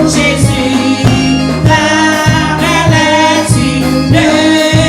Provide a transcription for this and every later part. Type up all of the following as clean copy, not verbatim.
Jésus, la maladie ne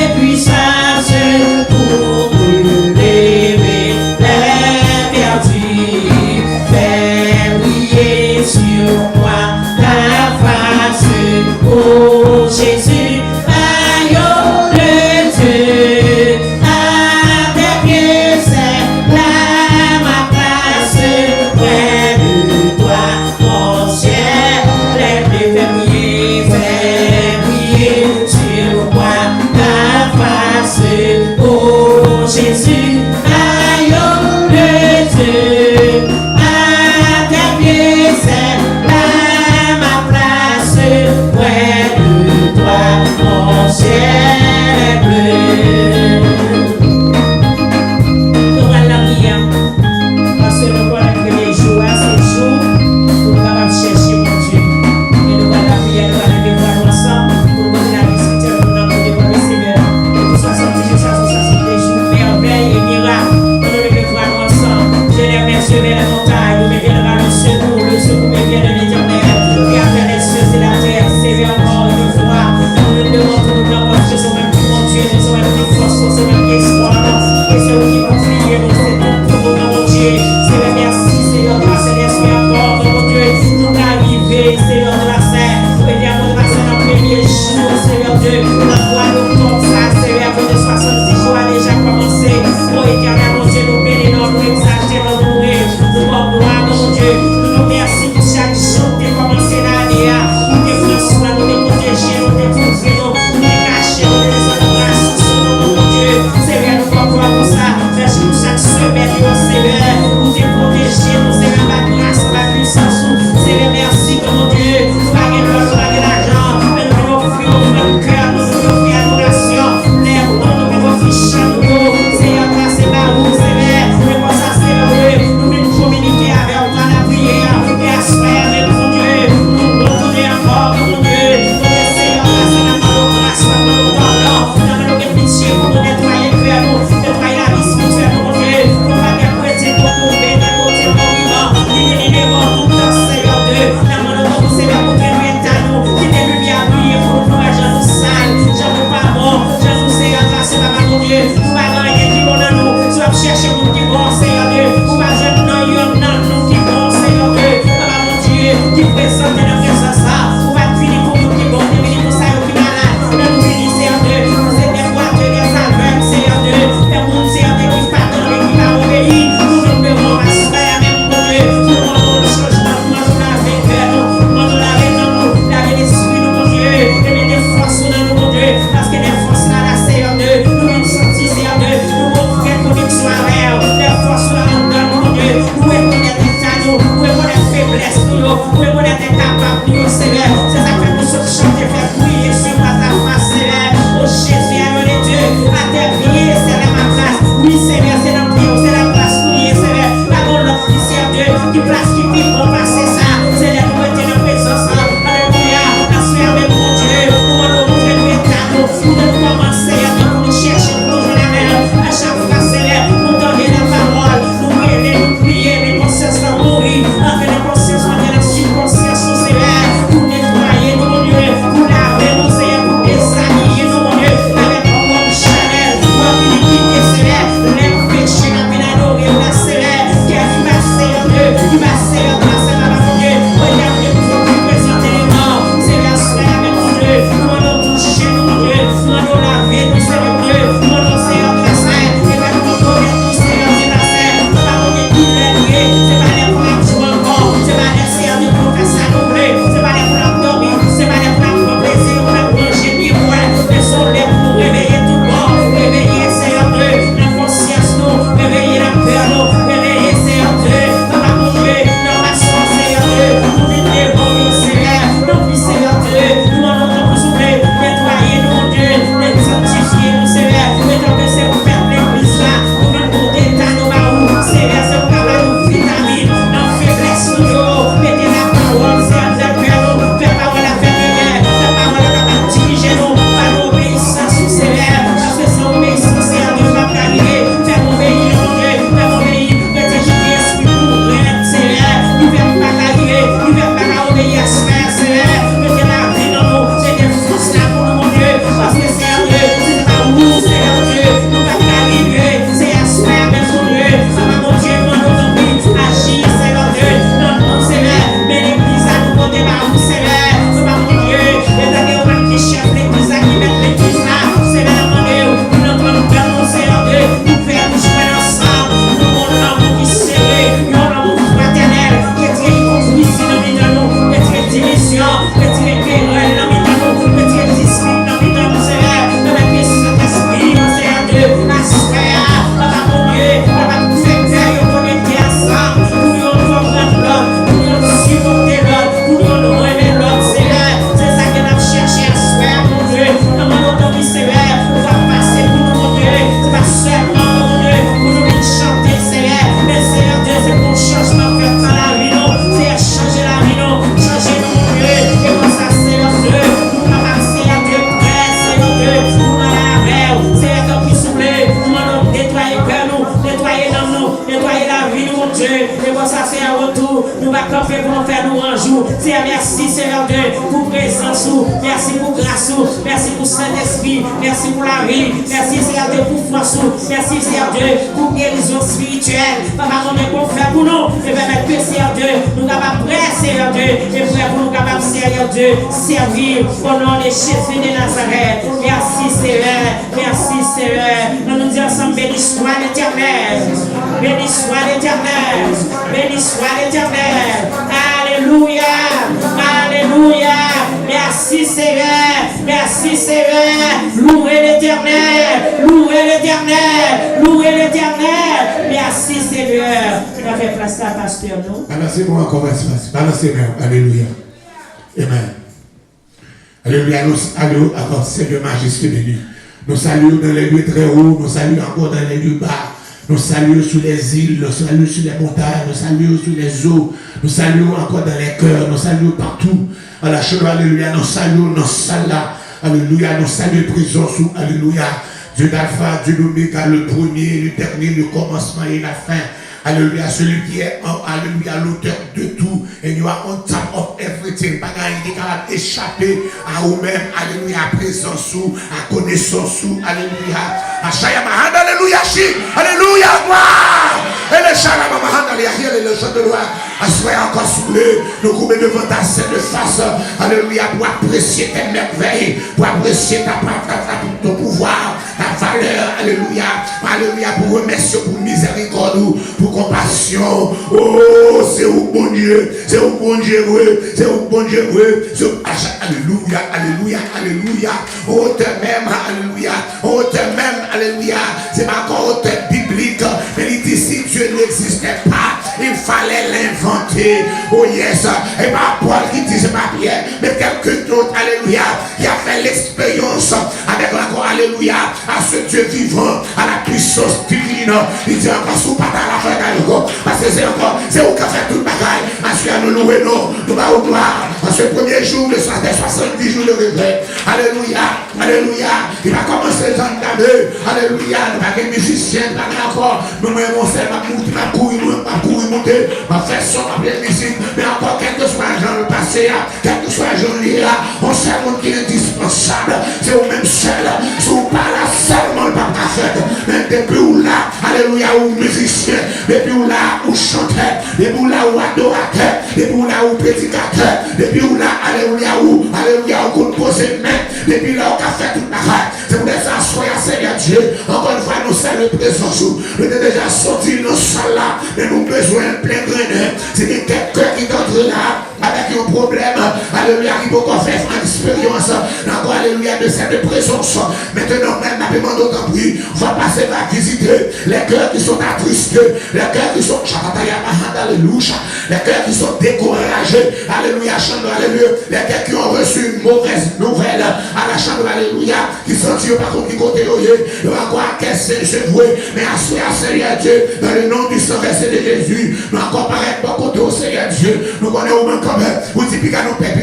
camper pour nous faire nous un jour. Seigneur, merci, Seigneur Dieu, pour présence. Merci pour grâce. Merci pour Saint-Esprit. Merci pour la vie. Merci, Seigneur Dieu, pour force. Merci, Seigneur Dieu, pour guérison spirituelle. Papa, on est qu'on fait pour nous. Et permettre que, Seigneur Dieu, nous capables prêts, Seigneur Dieu, et prêts pour nous capables, Seigneur Dieu, servir au nom de Jésus de Nazareth. Merci, Seigneur. Merci, Seigneur. Nous nous disons ensemble, béni soit l'Éternel. Béni soit l'Éternel. Béni soit l'Éternel. Alléluia. Alléluia. Merci, Seigneur. Merci, Seigneur. Louez l'Éternel. Louez l'Éternel. Louez l'Éternel. Merci, Seigneur. On va faire place à pasteur, non? Balancez-moi encore, balancez-moi. Alléluia. Amen. Alléluia. Nous saluons encore Seigneur Majesté béni. Nous saluons dans les lieux très hauts, nous saluons encore dans les lieux bas. Nous saluons sur les îles, nous saluons sur les montagnes, nous saluons sur les eaux, nous saluons encore dans les cœurs, nous saluons partout. Alléluia, nous saluons dans salle là. Alléluia, nous saluons prison sous. Alléluia. Dieu d'Alpha, Dieu d'Oméga, le premier, le dernier, le commencement et la fin. Alléluia, celui qui est, alléluia, l'auteur de tout. Et you are on top of everything. Pas qu'il est capable d'échapper à vous-même. Alléluia, à présence sous, à connaissance sous. Alléluia. À Shayamahan, alléluia, alléluia, gloire. Et le Shayamahan, alléluia, le chant de gloire. Soyez encore soulevé, nous coupons devant ta scène de face. Alléluia, pour apprécier tes merveilles, pour apprécier ton pouvoir, ta valeur. Alléluia, alléluia, pour remercier pour miséricorde, pour compassion. Oh, c'est au bon Dieu, c'est au bon Dieu, c'est au bon Dieu. Alléluia, alléluia, alléluia. On te même, alléluia, on te même, alléluia. C'est pas encore un biblique, mais il dit si Dieu n'existait pas, il fallait l'inventer. Oh yes, et pas Paul qui dit c'est pas Pierre, mais quelqu'un d'autre, alléluia, qui a fait l'expérience avec encore, alléluia, à ce Dieu vivant, à la puissance divine. Il dit encore sous pas à la fin d'algo, parce que c'est encore, c'est où qu'a fait toute bagaille. Ensuite, nous louer, nous va au gloire. En ce premier jour, le soir des 70 jours de réveil. Alléluia, alléluia. Il va commencer les ans d'année. Alléluia, nous va être musicien, nous va encore, nous m'aimons, ma couille, monter, ma faire son, ma pleine musique. Mais encore, quel que soit Jean le passé, quel que soit Jean là, on sait monde qui est indispensable. C'est au même seul. Si vous parlez seulement le papa fait, mais depuis où là, alléluia, où musicien, depuis où là, où chanteur, depuis où là, où adorateur, depuis où là, où prédicateur, depuis où là, alléluia, où composé main, depuis là, où a fait toute la rate. C'est pour ça, soyez Seigneur Dieu. Encore une fois, nous saluons le présent. Nous sommes déjà sortis dans ce salle là, mais nous avons besoin de plein grain. C'est quelqu'un qui est là avec un problème, alléluia, qui peut faire une expérience, alléluia, de cette présence. Maintenant, même, la demande d'autant plus, on va passer à visiter les cœurs qui sont attristés, les cœurs qui sont, alléluia, les cœurs qui sont découragés, alléluia, alléluia, les cœurs qui ont reçu une mauvaise nouvelle à la chambre, alléluia, qui sentirent par contre qui côté, ils vont croire qu'elle s'est vouée, mais à Seigneur Dieu, dans le nom du sang versé de Jésus, nous encore paraître pas côté au Seigneur Dieu, nous connaissons au même comme vous dites, piga nous père,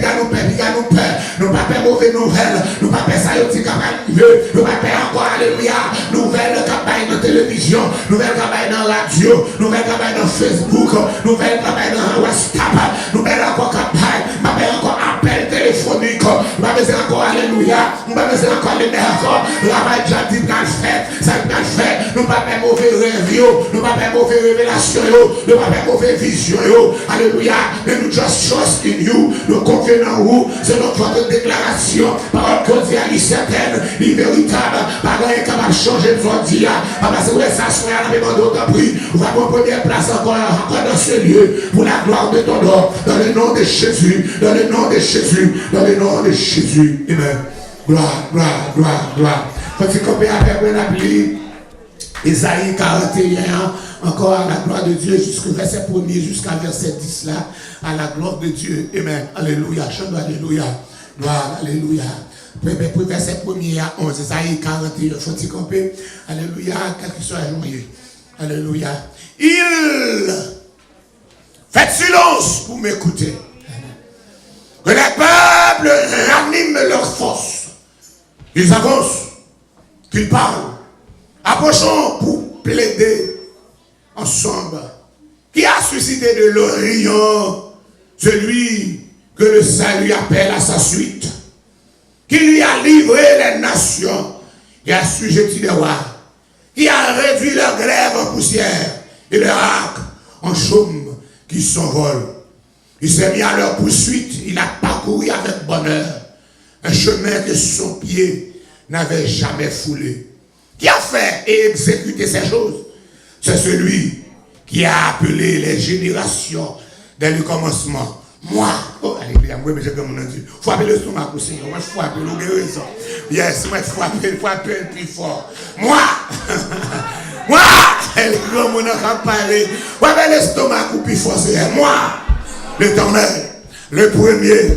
nous pas peur mauvaise nouvelle, nous pas peur ça, nous pas peur encore, alléluia, nouvelle campagne de télévision, nouvelle campagne dans la radio, nouvelle campagne dans Facebook, nouvelle campagne dans WhatsApp, nouvelle encore campagne, nous pas peur encore appel téléphonique, nous pas besoin encore, alléluia, nous pas besoin encore les nerfs, la déjà dit dans le fait, ça dans le fait, nous pas peur mauvais rêve, nous pas peur mauvais révélation, nous pas peur mauvais vision, alléluia, mais nous just trust in you, nous confions en vous, c'est notre déclaration, parole cordiale, certaine, véritable, parole capable de changer notre vie, parce que vous laissez s'asseoir à la demande d'autant prix, vous va prendre première place encore dans ce lieu, pour la gloire de ton nom, dans le nom de Jésus, dans le nom de Jésus, dans le nom de Jésus, amen. Gloire, gloire, gloire, gloire. Quand tu copies avec moi la Bible, Isaïe 41, encore à la gloire de Dieu, jusqu'au verset 1er, jusqu'à verset 10 là, à la gloire de Dieu. Amen. Alléluia. Chante alléluia. Gloire, alléluia. Verset 1er à 11, Isaïe 41, faut-il camper? Alléluia, quel que soit joyeux. Alléluia. Il faites silence pour m'écouter. Que les peuples raniment leur force. Ils avancent, qu'ils parlent. Approchons pour plaider ensemble. Qui a suscité de l'Orient celui que le salut appelle à sa suite, qui lui a livré les nations, qui a assujetti les rois, qui a réduit leur glaive en poussière et leur arc en chaume qui s'envole. Il s'est mis à leur poursuite, il a parcouru avec bonheur un chemin que son pied n'avait jamais foulé. Qui a fait et exécuté ces choses? C'est celui qui a appelé les générations dès le commencement. Moi, oh, alléluia, moi, j'ai comme on a dit, il faut appeler le stomac au Seigneur, moi, il faut appeler le guérison. Yes, moi, il faut appeler le plus fort. Moi, moi, comme on a parlé, il faut appeler le stomac au plus fort, c'est moi, l'Éternel, le premier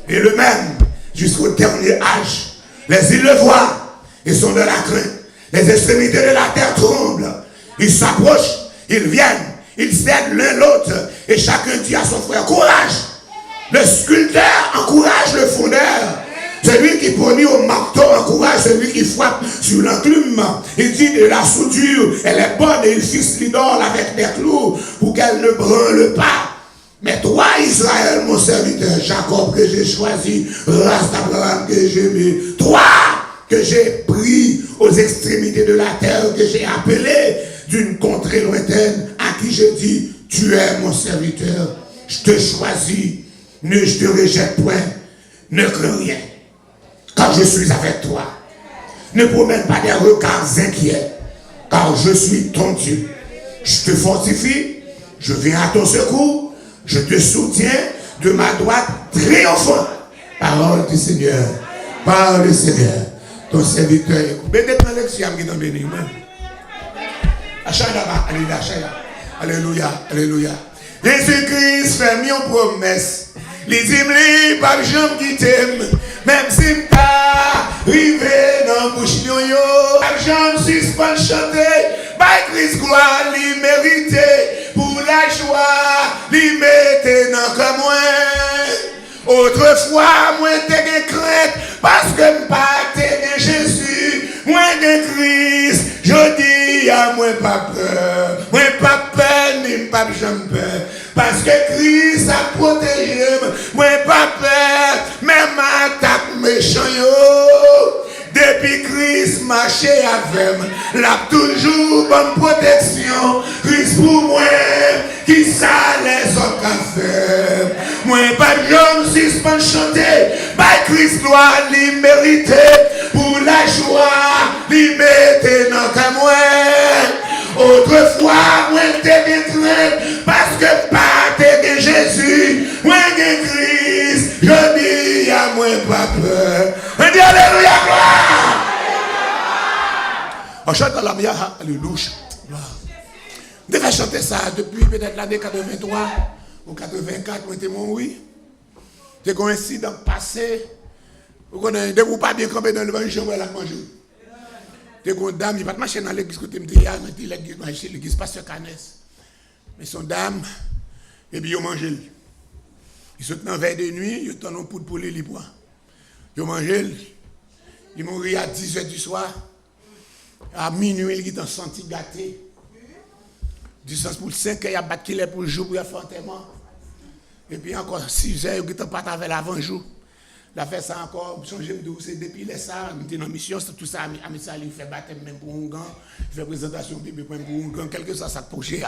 et le même, jusqu'au dernier âge. Les îles le voient et sont de la crainte. Les extrémités de la terre tremblent. Ils s'approchent, ils viennent, ils s'aident l'un l'autre et chacun dit à son frère, courage! Le sculpteur encourage le fondeur. Celui qui ponit au marteau encourage celui qui frappe sur l'enclume. Il dit de la soudure, elle est bonne et il fixe l'idole avec des clous pour qu'elle ne brûle pas. Mais toi, Israël, mon serviteur, Jacob que j'ai choisi, race d'Abraham que j'ai mis, toi que j'ai pris aux extrémités de la terre, que j'ai appelé d'une contrée lointaine, à qui je dis, tu es mon serviteur, je te choisis, je te rejette point, ne crains rien, car je suis avec toi. Ne promène pas des regards inquiets, car je suis ton Dieu. Je te fortifie, je viens à ton secours, je te soutiens de ma droite triomphante. Parole du Seigneur, parole du Seigneur, ton serviteur. Alléluia, alléluia. Jésus-Christ fait une promesse. Les dit, pas jambe qui t'aime, même si t'as arrivé dans la bouche yo, pas jambe suspend chanter, by Christ gloire, li mérité, pour la joie, li mette dans comme moi. Autrefois, moi t'ai crainte, parce que m'pas t'ai Jésus, moi de Christ, je dis à moi pas peur, ni pas jambe peur. Parce que Christ a protégé, moi pas peur, même attaque méchant yo. Depuis Christ marché avec moi, l'a toujours bonne protection. Christ pour moi, qui ça les autres affaires. Moi pas de jambes suspend chanter, by Christ gloire li mérité, pour la joie li mette dans moi. Autrefois, moi t'ai bien crainte, parce que par t'es Jésus, moi de Christ, je dis à moi pas peur. On dit alléluia, gloire. On chante la mienne, alléluia. On devait chanter ça depuis peut-être l'année 83 ou 84, moi t'es mon oui. J'ai un incident passé, vous connaissez, de vous pas bien camper dans le l'évangile, on va manger. J'ai une dame, il va pas marcher dans l'église que tu me dis, il a marché l'église, pasteur Canès. Mais son dame, et puis il a mangé. Il sont dans veille de nuit, il a un poudre pour les bois. Il a mangé, il est mort à 10h du soir. À minuit, il est en senti gâté. Du sens pour 5 heures, il a battu pour le jour pour faire enterrement. Et puis encore 6 heures, il est pas avec l'avant-jour. Il a fait ça encore, changer de c'est depuis les ça, il était en mission, tout ça, il fait baptême même pour un gant, il fait présentation biblique pour un gant, quel que soit ça projet,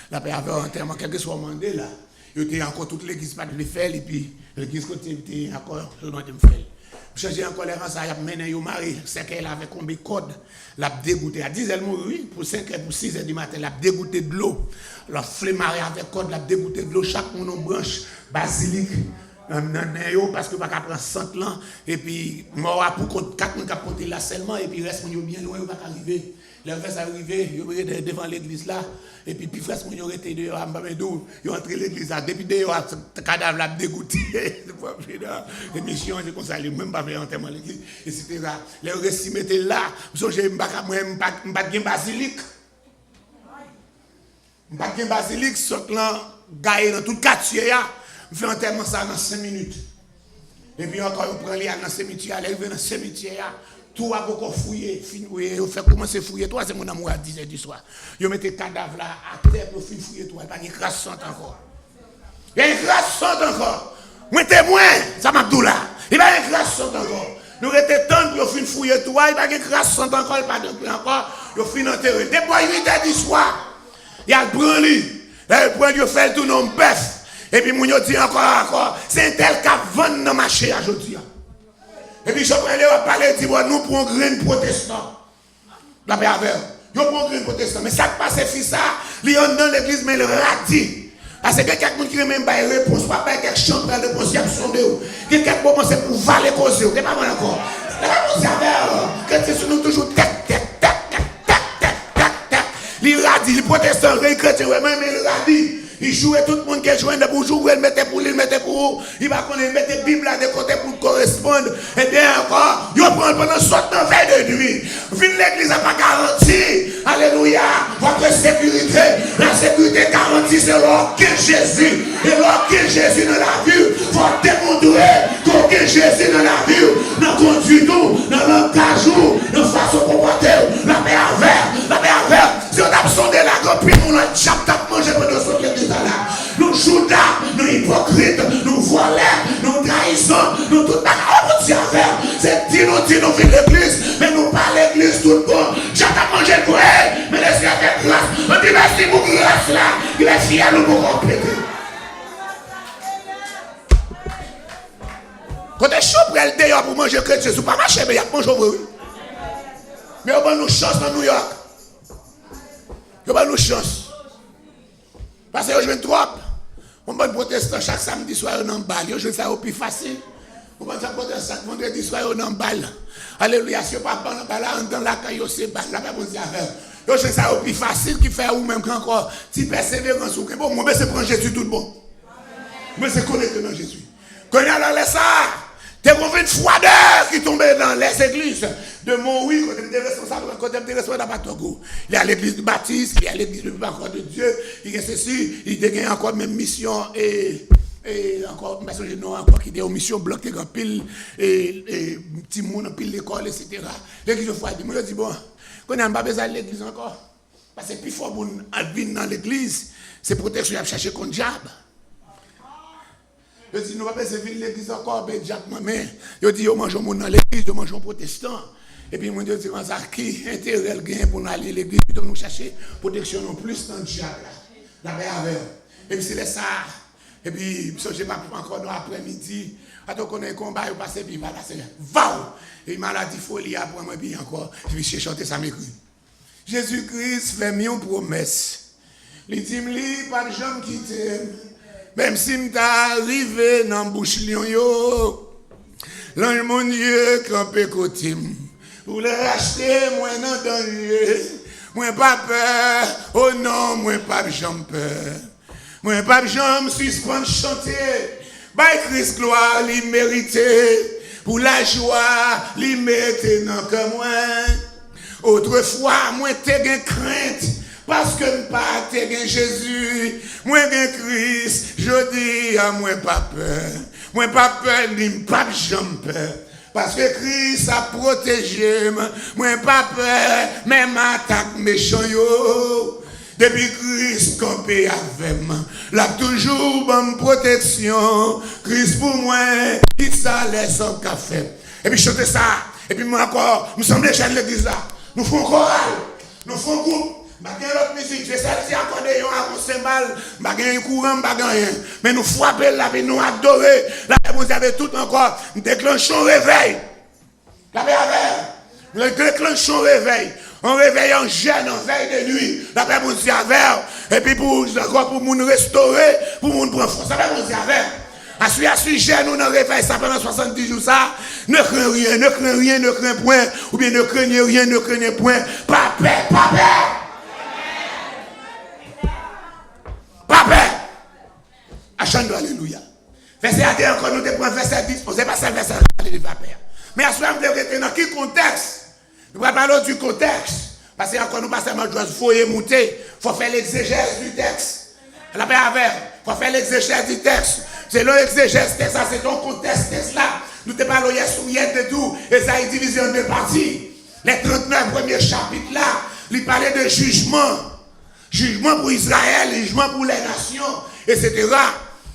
la paix avait enterrement, quel que soit mandé là, il était encore toute l'église pas de le faire, et puis l'église côté était encore, je n'ai pas fait. Changer encore les rangs, ça a mené au mari, c'est qu'elle avait combien de codes, l'a dégoûté, à 10 elle mourit, pour 5 heures, pour 6 heures du matin, l'a dégoûté de l'eau, l'a flémaré avec code, l'a dégoûté de l'eau, chaque monde en branche, basilic. Parce que pas qu'à prendre 100 ans et puis mort pour 4 qui porter là seulement et puis reste bien loin pas arriver le fait ça arriver il devant l'église là et puis frère mon yo était dehors Mbamedou yo entré l'église là depuis dehors cadavre là dégoûté émission c'est comme ça même pas faire enterrement l'église etc. les récits mettaient là j'ai pas gain basilic pas gain basilic saute là gaé dans tout quartier là. Je fais enterrement ça dans 5 minutes. Et puis encore, on prend les dans le cimetière, elle arrive dans le cimetière, tout a beaucoup fouillé. On fait commencer à fouiller, toi, c'est mon amour à 10h du soir. Ils mettent le cadavre là à terre pour fouiller, toi, il n'y a pas de crasse encore. Il y a une grâce sainte encore. Moi témoin, ça m'a dit là. Il y a une grâce sainte encore. Nous étions temps pour finir fouiller tout, il y a une grâce sainte encore, il n'y a pas de encore, il finit enterrer. Depuis 8 heures du soir, il y a le branli. Là, il prend, il fait tout dans le bœuf. Et puis, il dit encore, c'est un tel qui vend dans le marché aujourd'hui. Et puis, je prends les parler, il dit, nous prenons grain protestant. La paix avec. Nous prenons grain protestant. Mais ça qui passe, c'est ça, il y a dans l'église, mais il radie. Parce que quelqu'un qui même pas une réponse, pas quelque chose de réponse, il y a sondé. Quelqu'un qui commence pour valer cause, c'est pas bon encore. Vous savez, que c'est nous toujours tac, tac, tac, tac, tac, tac, tac, tac. Il radie, les protestants, les chrétiens, même il radie. Il jouait tout le monde qui jouait pour jouer, il mettait pour lui, il mettait pour vous. Il va mettre la Bible à des côtés pour correspondre. Et bien encore, il va prendre pendant 60 veille de nuit. Vine l'église n'a pas garanti. Alléluia. Votre sécurité. La sécurité garantie, c'est l'aucun Jésus. Et l'aucun Jésus dans la vie. Il faut démontrer qu'aucun Jésus dans la vie. Nous conduisons, dans l'engagement, nous façon comporter. La paix avec. La paix avec. Si on a sondé la copine, on a déjà mangé pour nous sauter l'église là. Nous Judas, nous hypocrites, nous voleurs, nous trahissons, nous tout bagarre, c'est dit nous vivons l'église, mais nous pas l'église tout le monde. J'ai mangé pour elle, mais laissez avec grâce. On dit merci pour grâce là, il est fier nous pour compléter. Quand tu es chaud pour elle d'ailleurs pour manger chrétien, c'est pas marché, mais il y a manger pour eux. Mais on va nous chance dans New York. On va nous chance. Parce que je viens trop. On va protester chaque samedi soir on en balle. Je fais ça au plus facile. On va protester chaque vendredi soir on en balle. Alléluia. Si on pas en balle, on dans la caille, c'est balle. La pas poser affaire. Je fais ça au plus facile qui fait ou même encore. Si persévérance ou bon, moi c'est prendre Jésus tout bon. Moi c'est connecté dans Jésus. Quand il y a là ça, t'es convaincu de froideur qui tombait dans les églises de Montrouge, quand tu es responsable, quand tu es responsable à Togo. Il y a l'église du Baptiste, il y a l'église du Parcours de Dieu, il y a ceci, il y a encore même mission et encore, mais je n'ai encore qui est aux missions bloquées en pile, et petit monde en pile l'école, etc. L'église de foi, moi je dis bon, quand on n'a pas besoin de l'église encore, parce que plus fort pour venir dans l'église, c'est protection à chercher contre le diable. Je dis, nous ne pouvons pas servir l'église encore, mais mais je dis, nous mangeons dans l'église, nous mangeons protestants. Et puis, moi, je dis, qui intérêt le gain pour nous aller à l'église, plutôt nous chercher protection non plus dans le diable. La paix avec. Et puis, c'est ça. Et puis, je ne sais pas encore dans l'après-midi, quand on a un combat, on passe, puis il va passer. Va! Et maladie folie après moi, puis encore, je vais chanter ça, m'écrit. Jésus-Christ fait une promesse. Il dit, pas de gens qui t'aiment. Même si m'ta arrivé dans bouche lion yo, l'ange mon Dieu campé côté pour le racheter moi dans danger, moi pas peur, oh non moi pas jambe peur, moi pas jambe suspend chanter, by Christ gloire li mérité, pour la joie li mette dans que moi, autrefois moi t'ai gain crainte. Parce que je pas te Jésus, moi gen Christ, je dis à moi pas peur, ni pas jamais peur. Parce que Christ a protégé, moi pas peur, même attaque méchant yo. Depuis Christ campé avec moi, là toujours bonne protection. Christ pour moi, il s'allait son café. Et puis chanter ça, et puis moi encore, nous sommes déjà de l'église là. Nous faisons chorale, nous faisons groupe. Bagay l'autre musique, je sais si encore des gens à cymbale, bagay un courant, bagay rien. Mais nous frapper là, nous adorer. Là, vous avez tout encore, déclenchons réveil. La paix avec. Nous déclenchons réveil. On réveille en jeûne, en veille de nuit. La paix vous dit avec. Et puis pour nous restaurer, pour nous prendre force. La paix vous dit avec. À celui jeûne, nous n'en réveille ça pendant 70 jours ça. Ne crains rien, ne crains rien, ne crains point. Ou bien ne craignez rien, ne craignez point. Pas paix, pas paix. Papa, achando alléluia. Verset 1 encore nous te prend verset 10, on sait pas ça verset alléluia père. Mais à ce moment là dans quel contexte? Nous va parler du contexte parce que encore nous pas seulement faut monter, faut faire l'exégèse du texte. La paix avec, faut faire l'exégèse du texte. C'est l'exégèse texte ça c'est ton contexte texte là. Nous te parlons hier sur hier de tout et ça est divisé en deux parties. Les 39 premiers chapitres là, il parlait de jugement. Jugement pour Israël, jugement pour les nations, etc.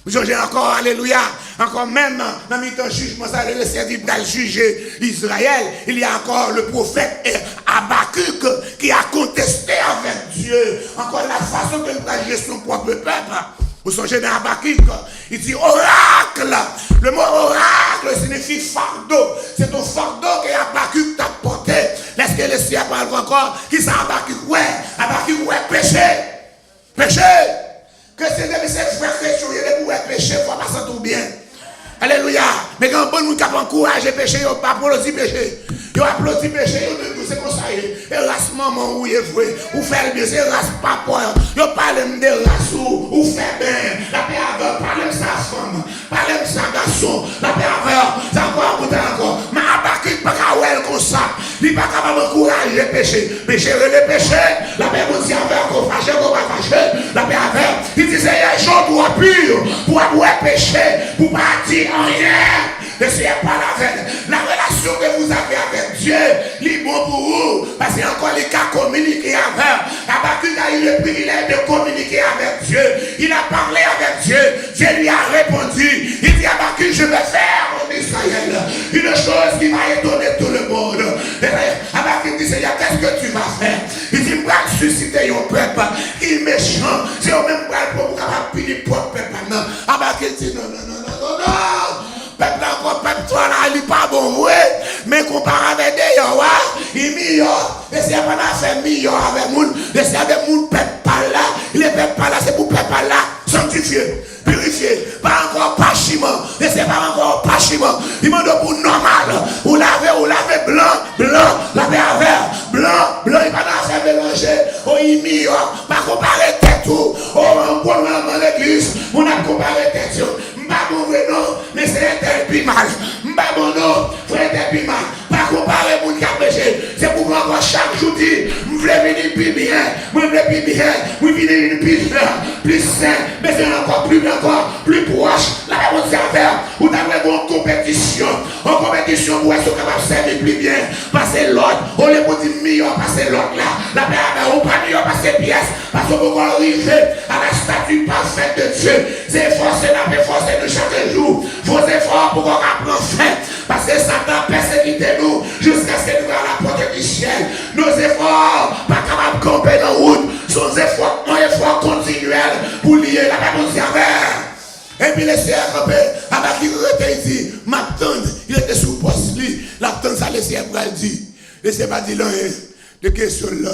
J'ai encore, alléluia, encore même dans le jugement, ça le Seigneur va juger Israël. Il y a encore le prophète Habakkuk qui a contesté avec Dieu. Encore la façon qu'il va juger son propre peuple. Vous songez dans Habakkuk, il dit oracle. Le mot oracle signifie fardeau. C'est ton fardeau que Habakkuk t'a porté. Laisse que le Seigneur parle encore. Qui ça Habakkuk? Ouais, Habakkuk, ouais, péché. Péché. Que c'est des frères chrétiens, il y a des péché, il faut passer tout bien. Alléluia. Mais quand bon nous capable encourager péché, il pas applaudi péché. Il applaudi péché, c'est comme ça. Et race maman ou est vrai, ou faire bien, c'est race papa. Il parle de race ou fait bien. La paix avec, parle de sa femme, parle de sa garçon. La paix avec, c'est encore encore. Mais Habakkuk pas capable comme ça. Il pas capable d'encourager péché. Péché le péché. La paix vous dit avec, qu'on fâche, qu'on va fâcher. La paix avec. Il dit c'est un jour pour pur, pour avoir péché, pour pas dire rien. Ne soyez pas la veine. La relation que vous avez avec Dieu, il est bon pour vous. Parce qu'il y a encore les cas communiquer avec. Habakkuk a eu le privilège de communiquer avec Dieu. Il a parlé avec Dieu. Dieu lui a répondu. Il dit Habakkuk, je vais faire en Israël une chose qui va étonner tout le monde. Habakkuk dit Seigneur, qu'est-ce que tu vas faire? Il dit, je vais susciter un peuple qui est méchant. C'est au même peuple pour capable punir le propre peuple. Habakkuk dit non. Peuple encore, peuple toi là, il n'est pas bon, oui. Mais comparé avec des gens, il est meilleur. Et c'est pas fait meilleur avec moun. Et c'est avec moun peuple pas là. Il est peuple pas là, c'est pour peuple là. Sanctifié, purifié, pas encore pas chiment. Et c'est pas encore pas chiment. Il m'a donné pour normal. Ou laver blanc, laver avec blanc, il va pas faire mélanger. Oh, il est meilleur. Pas comparer tête tout. Oh, on prend dans l'église, on a comparé tête tout. M'babon non, mais c'est un tel plus mal. M'babon non, frère tel plus mal. Pas comparer mon qui a péché. C'est pour moi chaque jour dire, m'vle venir plus bien, m'vle plus bien, m'vle venir plus sain, mais c'est encore plus proche. La même chose à faire, vous avez une compétition. En compétition, vous êtes capable de servir plus bien. Passer l'autre, on les vous dire meilleur, passer l'autre là. La paix ou pas meilleur, passer pièce. Parce que vous arrivez à la statue parfaite de Dieu. C'est forcer la paix, forcer de chaque jour. Vos efforts pour qu'on apprenne fin. Parce que Satan persécute nous jusqu'à ce que nous à la porte du ciel. Nos efforts, pas capables de camper dans la route. Sont efforts, un effort continuel pour lier la même chose avec. Et puis les sœurs camper, avec qui il dit, m'attendre, il était sous poste lui. L'attendre ça, les sœurs dit. Laissez pas dire rien de question là.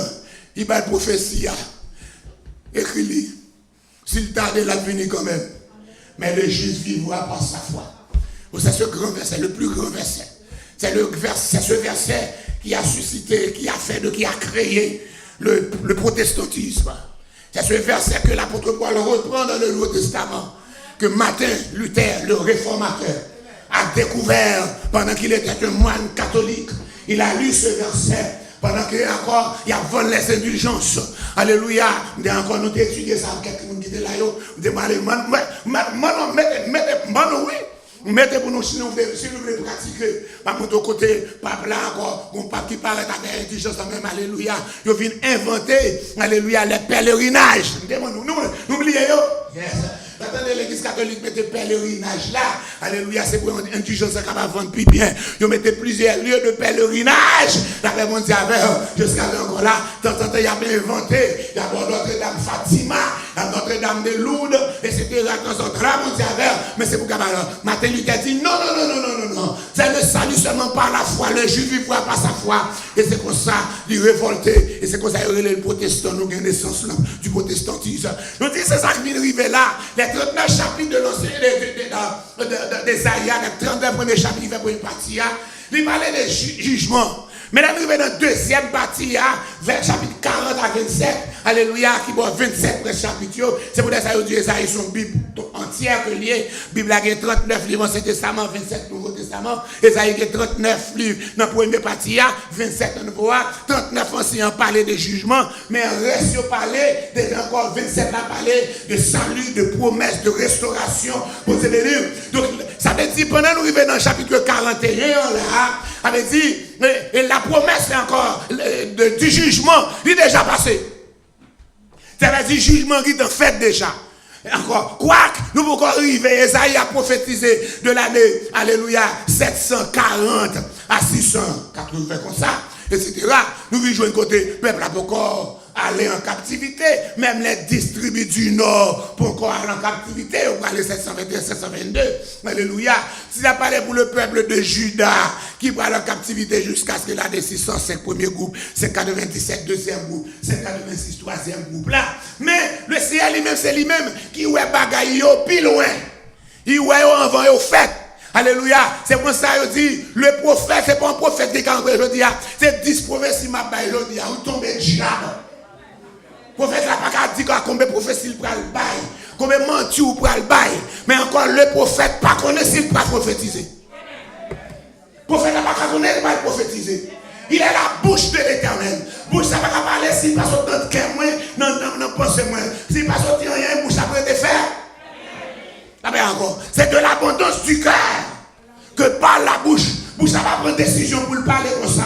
Il va prophétie. Écrit-lui. S'il tarde, il a venu quand même. Mais le juste vivra par sa foi. C'est ce grand verset, le plus grand verset. C'est ce verset qui a suscité, qui a créé le protestantisme. C'est ce verset que l'apôtre Paul reprend dans le Nouveau Testament. Que Martin Luther, le réformateur, a découvert pendant qu'il était un moine catholique. Il a lu ce verset. Pendant qu'il y a encore, il y a vendu les indulgences. Alléluia. On a encore nous étudié ça avec quelqu'un qui était là. Mettez pour nous, si nous voulons pratiquer, par mon côté, par là encore, mon pape qui paraît avec intelligence, même, alléluia. Ils viennent inventer, alléluia, les pèlerinages. Nous oubliez, yes. Attendez, l'église catholique mette pèlerinage là. Alléluia, c'est pour une intelligence capable de vendre plus bien. Ils mettent plusieurs lieux de pèlerinage. D'après mon Dieu, jusqu'à encore là, tant il y a bien inventé. Il y a Notre-Dame Fatima, Notre-Dame de Lourdes, etc. Là, mon Dieu, mais c'est pour capable. Martin Luther dit non. C'est le salut seulement par la foi. Le juif vivra par sa foi. Et c'est comme ça, il révolté. Et c'est comme ça, il le protestant, nous avons naissance du protestantisme. Nous disons, c'est ça qui vient arriver là. Les 39 chapitres de l'Ancien d'Ésaïe, les 39 premiers chapitres, il fait pour une partie, il parlait des jugements. Mais là, nous arrivons dans la deuxième partie, vers chapitre 40 à 27, alléluia, qui va 27 chapitres. C'est pour ça que Dieu Esaïe son Bible entière que lié. Bible a 39 livres Ancien Testament, 27 Nouveau Testament. Esaïe a 39 livres dans la première partie, 27 Nouveau, 39 anciens parlaient de jugement, mais un reste parlait, encore 27 a parlé de salut, de promesse, de restauration pour ces livres. Donc, ça veut dire, pendant nous arrivons dans le chapitre 41, là, avait dit, et la promesse encore du jugement, il est déjà passé. Ça veut dire jugement qui est en fait déjà. Encore, quoique nous pouvons arriver, Esaïe a prophétisé de l'année, alléluia, 740 à 680 comme ça, etc. Nous vivons un côté, peuple a encore aller en captivité, même les distribus du nord pour encore aller en captivité, on va aller 721, 722, alléluia. S'il a parlé pour le peuple de Juda, qui va aller en captivité jusqu'à ce qu'il a des 605 premiers groupes, 597 deuxième groupe, 586 troisième groupe là. Mais le ciel lui-même, c'est lui-même qui ouais bagaille au plus loin. Il ouais au avant et au fait. Alléluia. C'est pour ça qu'il dit, le prophète, c'est pas un prophète qui est en je dis, c'est 10 prophéties m'a baillé, je dis, où tombe diable. Prophète n'a pas dit combien de prophéties il prend le bail, combien de menti il prend le bail, mais encore le prophète pas connaît s'il pas prophétiser. Le prophète n'a pas connaître il va prophétiser. Il est la bouche de l'Éternel. Bouche ça va pas parler s'il passe au temps de cœur moins, non pensez moins. S'il passe au temps rien, bouche ça peut te faire. Ah ben encore, c'est de l'abondance du cœur que parle la bouche. Bouche ça va prendre décision pour le parler comme ça.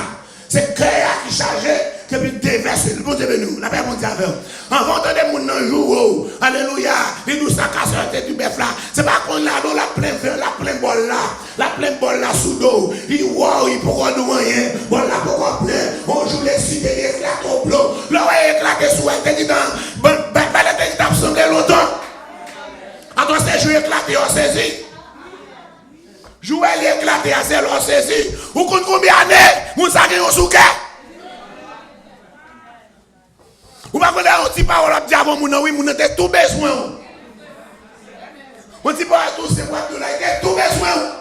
C'est le cœur qui chargé. Que puis déverse le bon Dieu nous n'a pas bon Dieu avec en vendant des monde dans jour alléluia il nous ça casse la tête du bœuf là c'est pas qu'on là dans la pleine bol là sous dos il wow il pourra nous rien bon là pourquoi plein on joue les cités les éclats au bleu là ouais éclaté sous elle dit dans elle était absent longtemps attends c'est jouer éclaté on saisit jouer l'éclaté à celle on saisit ou combien d'années vous savez on sous ou pas qu'on a un petit parole à dire avant mon oui mon était tout besoin. On dit pas tout c'est moi tout là était tout besoin.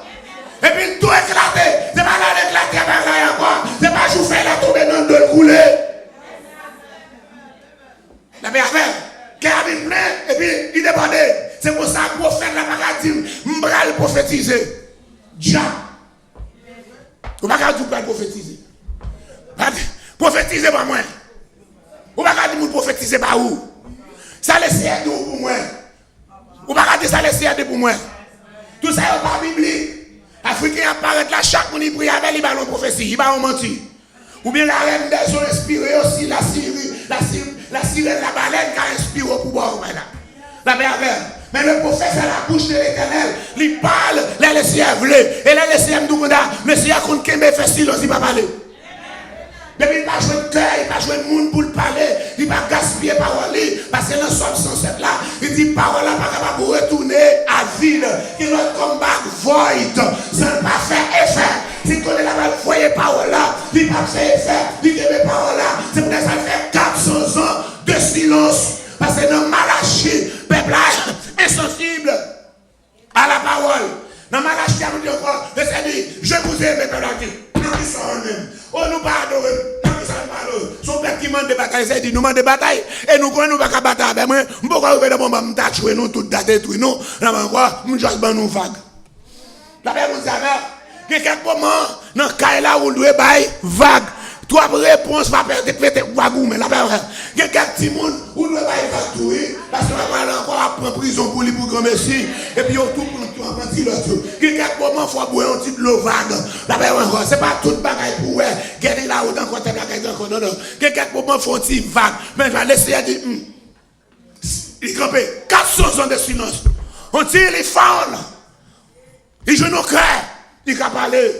Et puis tout éclaté, c'est pas là éclaté avec encore, c'est pas jou faire la tomber dans de couler. La paix affaire, qui a mis plein et puis il débordait. C'est pour ça que le prophète n'a pas dit m'bral prophétiser. Dieu. Ou pas qu'à tout prophétiser. Prophétiser pas moi. Ou pas dire prophétiser par où? Ça laisse aider pour moi. Ou pas dire ça laisse aider pour moi. Tout ça n'est pas biblique. Africain apparaît là, chaque monde il prie avec les ballons prophétie, il va mentir. Ou bien la reine des eaux inspirée aussi, la sirène, la baleine qui a inspiré pour boire. La merveille. Mais le prophète c'est la bouche de l'Éternel. Il parle, les laissés vlés. Et les laissés le Seigneur compte qu'il me fait silence, il va parler. Depuis il va jouer de cœur, il va jouer de monde pour le parler, il va gaspiller parole, parce que dans le Somme 107 là, il dit parole là, pas pour retourner à vide, il doit come back void, ça ne va pas faire effet. Si tu connais la voyez parole là, il va faire effet, il dit parole là, c'est pour ça que ça fait 400 ans de silence, parce que dans Malachie, peuple là, insensible à la parole. Dans Malachie, il dit encore, le Seigneur dit, je vous aime, peuple là, oh, nous pardonnons. Son peuple qui demande des batailles, c'est dit nous demandons des batailles. Et nous connaissons pas de bataille. Mais moi, je ne peux pas faire bombe, je nous tout détruire. Nous, nous juste nous vague. La paix vous avez, quelques moments, dans le cas là où nous devons vague. Trois réponses va péter wagou, mais la paix. Il y a quelques petits monde où nous devons vague tout, parce qu'on va encore à prendre prison pour lui pour grand messie. Et puis, tout prend en ventilateur. Quelques moments, il faut boire un petit de l'eau vague. La paix encore, c'est pas toute bagaille pour ouais. Gardez là où dans côté bagaille encore. Non, non. Quelques moments, il faut un petit vague. Mais je vais laisser dire, il campe 400 ans de silence. On tire les faunes. Il joue nos cœurs. Il a parlé.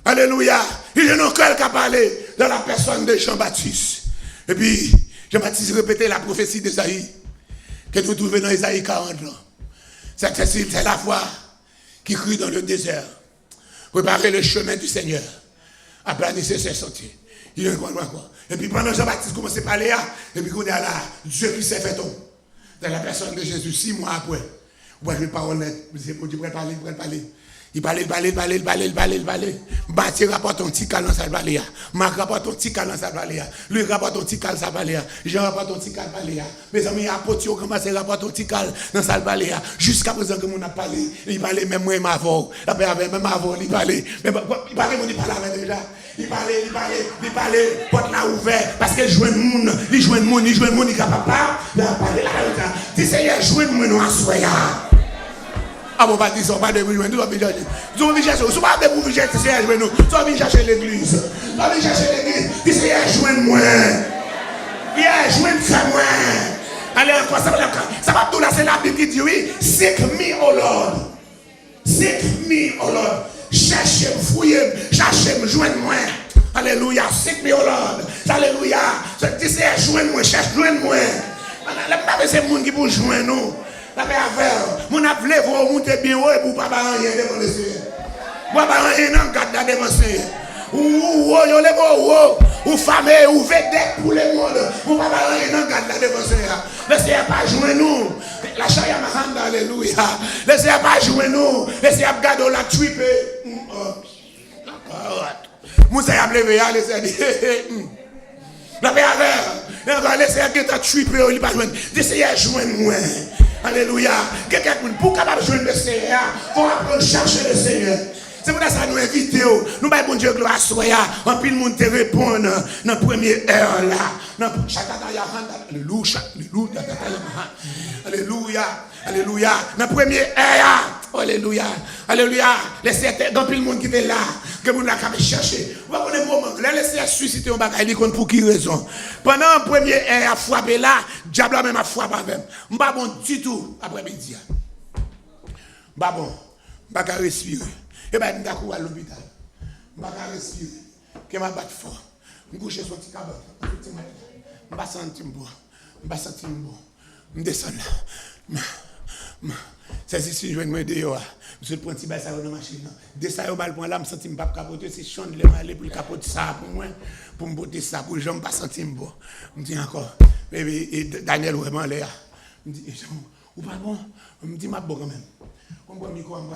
Alléluia. Il joue nos cœurs qui a parlé dans la personne de Jean-Baptiste. Et puis, Jean-Baptiste répétait la prophétie d'Esaïe que vous trouvez dans Esaïe 40 ans. C'est la voix qui crie dans le désert. Préparez le chemin du Seigneur. Aplanissez ses sentiers. Il est quoi. Et puis pendant Jean-Baptiste commence à parler, et puis qu'on est là, Dieu qui s'est fait tomber. Dans la personne de Jésus, 6 mois après. Vous voyez une parole nette. Dieu pourrait parler. Il parlait. Bâti rapporte un petit cal dans sa baléa. Marc rapporte un petit cal dans sa baléa. Lui rapporte un petit cal dans sa baléa. Jean rapporte un petit cal dans sa baléa. Mes amis, apôtres ont commencé à rapporter un petit cal dans sa baléa. Jusqu'à présent que mon a parlé, il parlait même moi et ma voix. Même avant, il parlait. Il parlait avec déjà. Il parlait, porte là ouvert, parce qu'il joue le monde, il est capable de parler là. Si Seigneur joue le monde, on soya. Ah bon, pas dire ça, pas de vous joindre, nous allons chercher. Nous allons chercher, nous allons vous chercher, Seigneur joue nous. Nous allons chercher l'église. Nous allons chercher l'église. Dis Seigneur joue moi. Seigneur joue moi. Allez encore, ça va tout là, c'est la Bible qui dit oui. Seek me, oh Lord. Seek me, oh Lord. Cherchez-moi, fouillez-moi, cherchez-moi, joignez-moi. Alléluia. Seek me, oh Lord. Alléluia. Je dis, c'est joignez-moi, cherche, joignez-moi. C'est le monde qui peut joindre nous. La paix à faire. Mon appelé, vous montez bien haut et vous ne pouvez pas rien devant le Seigneur. Vous ne pouvez pas rien dans le cadre devant le Seigneur. Ou femme, ou vedette pour le monde. Vous ne pouvez pas rien dans le cadre devant le Seigneur. Le Seigneur pas jouer nous. La chaya mahanda, alléluia. Le Seigneur pas jouer nous. Le Seigneur garde la tripe. Moussa a levé, le Seigneur dit. La paix à faire. Le Seigneur qui t'a trippé, il va joindre. Le Seigneur joindre moi. Alléluia. Quelqu'un pour capable de joindre le Seigneur, il faut apprendre à chercher le Seigneur. C'est pour ça que nous invitons. Nous avons bon Dieu gloire à soi. En pile monde te répond dans la première heure là. Alléluia. Alléluia. Dans la première heure. Alléluia. Alléluia. Laissez dans pile monde qui est là. Que vous l'avez cherché. Vous avez un moment. Laissez susciter un bagage. Pour qui raison? Pendant la première heure à frapper là, diable même a frappé avec. Je ne suis pas bon du tout après-midi. Je ne suis pas bon. Je ne peux pas respirer. Et bien, je suis à l'hôpital. Je ne peux pas respirer. Je vais battre fort. Je couche sur le petit cabot. Je ne vais pas sentir bon. Je ne vais pas sentir bon. Je descends là. C'est ici, je vais me dire, monsieur le point de ça dans la machine. Dès ça, je vais prendre là, je me sens pas capoter. C'est chiant de aller pour capoter ça pour moi. Pour me botter ça, pour que je ne me pas sentir bon. Je me dis encore, et Daniel, vraiment, là. Je me dis, ou pas bon? Je me dis, je bon quand même. Comme moi, je suis bon.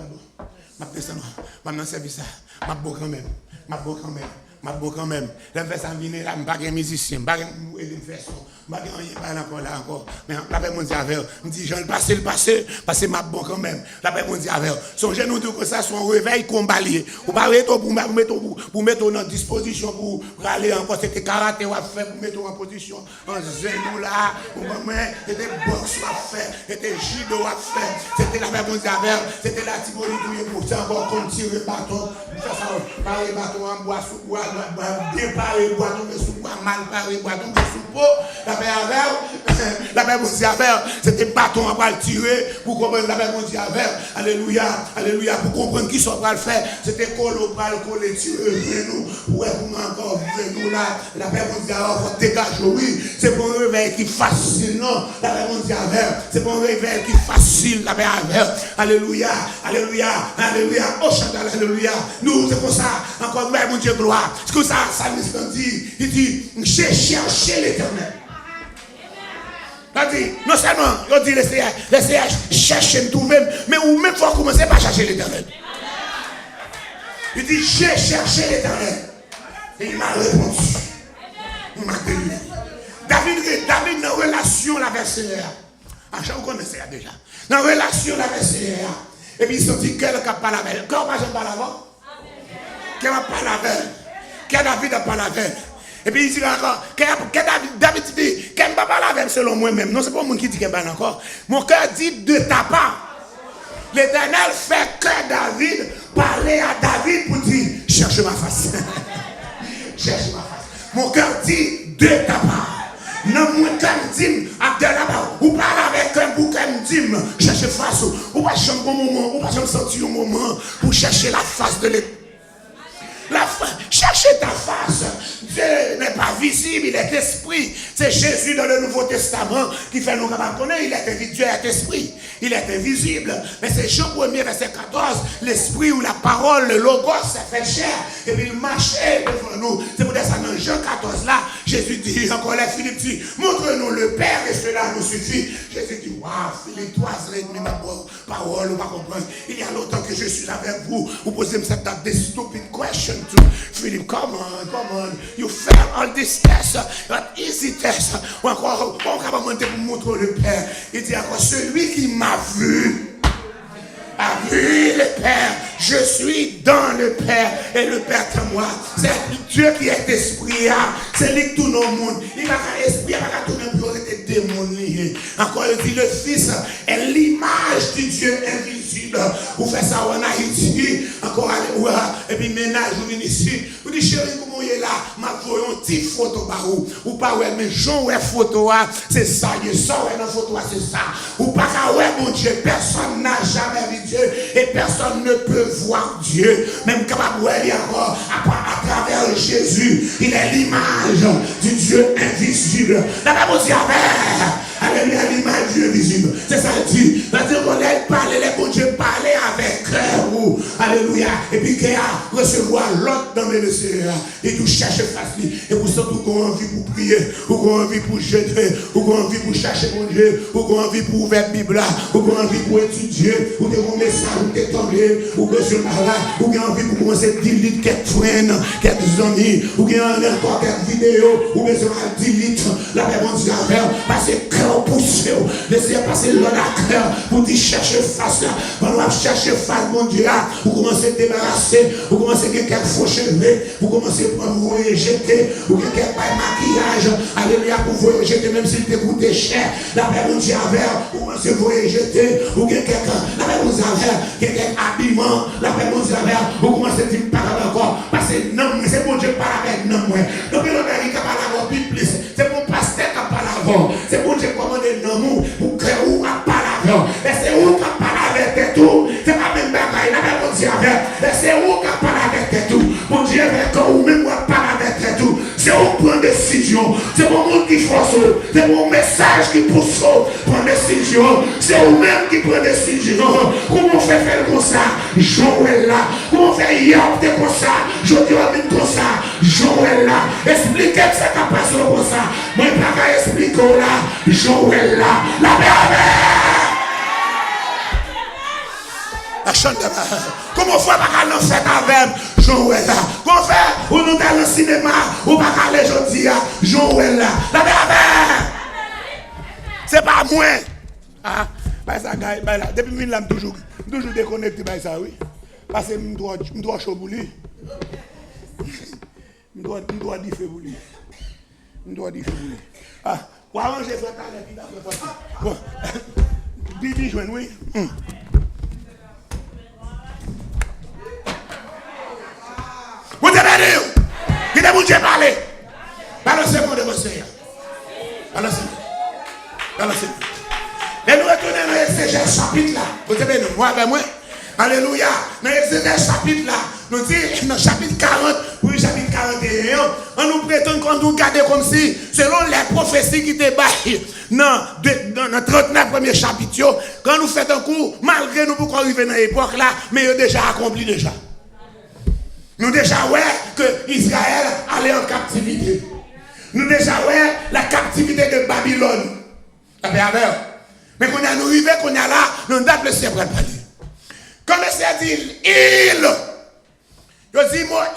Je descends, je suis dans service, je bon quand même. Je bon quand même. Je bon quand même. Je fais ça, je viens là, je ne suis pas un musicien, je ne suis pas un son. Je ne suis pas encore là encore. Mais la paix, mon Dieu, je dis, j'en passe le passé, parce que je bon quand même. La paix, mon Dieu, son genou tout ça, son réveil combattu. Vous parlez pour mettre en disposition, pour aller encore, c'était karaté à faire, pour mettre en position, en genou là, c'était boxe à faire, c'était judo à faire, c'était la paix, mon Dieu, c'était la tiboli pour ça, encore comme tirer bâton, faire ça, parer bâton en bois, sous bois, bien parer bois, tomber sous bois, mal parer bois, tomber sous peau. La paix, mon Dieu, c'était bâton à pas le tirer pour comprendre la paix, mon Dieu, alléluia, alléluia, pour comprendre qui sont pas le faire. C'était colo, pas le coller, tirer, nous, ouais, pour encore, nous là, la paix, mon Dieu, faut dégager, oui, c'est pour un réveil qui est facile, non, la paix, mon Dieu, c'est pour un réveil qui est facile, la paix, alléluia, alléluia, alléluia, oh, chantal, alléluia, nous, c'est pour ça, encore, mon Dieu, gloire, c'est que ça nous dit, il dit, j'ai cherché l'éternel. Non seulement, il dit, laissez chercher, me trouver, mais ou même faut commencer par chercher l'éternel. Il dit, j'ai cherché l'éternel. Et il m'a répondu. Il m'a délivré. David, dans la relation avec le Seigneur. Vous connaissez déjà. Dans la relation avec le Seigneur. Et puis il sortit quelqu'un qui parle avec elle. Quand on ne parle avant, qui va parler avec elle. Qui David a parlé avec elle. Et puis il dit encore, David dit, qu'elle ne va pas parler avec selon moi-même. Non, ce n'est pas moi qui dit qu'elle parle encore. Mon cœur dit de ta part. L'Éternel fait que David parler à David pour dire, cherche ma face. Cherche ma face. Mon cœur dit de ta part. Non, moi, comme dit, ou parle avec un bouc comme dit, cherche face. Ou pas changer un moment, ou pas sentir un moment pour chercher la face de l'Éternel. Cherchez ta face. Dieu n'est pas visible, il est esprit. C'est Jésus dans le Nouveau Testament qui fait nous connaître. Il est Dieu est esprit. Il est invisible. Mais c'est Jean 1er, verset 14. L'esprit ou la parole, le logos, ça fait chair. Et puis il marchait devant nous. C'est pour ça dans Jean 14 là, Jésus dit encore là, Philippe dit, montre-nous le Père et cela nous suffit. Jésus dit, waouh, Philippe, toi, c'est ma parole, on va comprendre. Il y a longtemps que je suis avec vous. Vous posez-moi cette stupid question to Philippe, come on, you fail all this test, not easy test. Ou encore, on va monter pour montrer le Père. Il dit encore, celui qui m'a vu a vu le Père. Je suis dans le Père et le Père est moi. C'est Dieu qui est esprit. C'est lui qui tourne au monde. Il va faire esprit, il va faire tourner pour être démonié. Encore, il dit, le Fils est l'image du Dieu invisible. Vous faites ça en Haïti. encore aller, et puis ménage, vous venez ici. Vous dites, chérie, comment il est là? Ma voyons une petite photo par où? Ou pas, ouais, mais Jean, ouais, photo, c'est ça, il sort, ouais, dans la photo, c'est ça. Ou pas, ouais, mon Dieu, personne n'a jamais vu Dieu, et personne ne peut voir Dieu. Même capable, ouais, encore, à travers Jésus, il est l'image du Dieu invisible. La Bible dit, alléluia, l'image du Dieu invisible. C'est ça, il dit. C'est-à-dire qu'on aide parler, les bons dieux parler avec cœur. Alléluia. Et puis qu'il a recevoir l'autre dans mes messieurs. Et tout chercher face. Et vous sentez qu'on a envie pour prier, ou qu'on a envie pour jeter, ou qu'on a envie pour chercher mon Dieu, ou qu'on a envie pour ouvrir la Bible, ou qu'on a envie pour étudier, ou des messages, ou des tombés, ou que je par là, ou qu'on a envie pour commencer à delete quelques friends, quelques amis, ou qu'on a encore quelques vidéos, ou que je delete la Bible dit à faire, parce que cœur poussé, laissez passer l'autre à cœur, pour dire chercher face là, on va chercher face, mon Dieu, vous commencez à débarrasser, vous commencez à quelques faux cheveux, vous commencez à prendre, vous jeter, ou quelques pas maquillage, alléluia, pour vous jeter, même s'il te coûte cher, la Bible dit à faire, vous commencez à vous jeter, ou quelqu'un, la Bible dit à faire, quelqu'un habillement, la Bible dit à faire, vous commencez à dire pas encore, parce que non, mais c'est mon Dieu pas avec non, moi. Donc, il y a pas la plus, c'est mon pasteur qui a pas la c'est mon Dieu commandé non, pour que vous a pas la et c'est vous qui a pas avec tout, c'est pas même bagaille, la Bible dit à faire, c'est vous qui a pas avec tout, mon Dieu avec vous, même moi pas avec tout, c'est vous prendre décision, c'est mon monde qui force, c'est mon message qui pousse, prendre décision, c'est vous-même qui prend décision, comment on fait faire comme ça, Joël là, comment on fait hier, comme ça, je dis comme ça, Joël là, expliquez ce qui a passé comme ça, moi je ne peux pas expliquer là, Joël là, la comment on fait pas aller faire avec Joël là? Comment on fait? Ou nous allons au cinéma, ou pas aller aujourd'hui à Joël là? La c'est pas moi. Ah, bah ça gagne, bah là, depuis que je suis toujours déconnecté par ça, oui. Parce que je dois chaud pour lui. Je dois dire pour lui. Je dois dire pour lui. Ah, pour arranger ça, bon, Bibi joue, oui. Vous avez dit, qui est mon Dieu parler? Balancez mon dévotion. Balancez. Et nous retournons dans l'Exégèse chapitre là. Vous avez dit, moi, ben moi. Alléluia. Dans l'Exégèse chapitre là, nous disons, dans le chapitre 40, oui, chapitre 41, on nous prétend qu'on nous garde comme si, selon les prophéties qui débattent dans le 39 premier chapitre, quand nous faisons un coup, malgré nous pour arriver dans l'époque là, mais il a déjà accompli déjà. Nous déjà ouais que Israël allait en captivité. Nous déjà ouais la captivité de Babylone. Mais quand nous arrivons, qu'on est là, nous date le ciel pour parler. Quand le ciel dit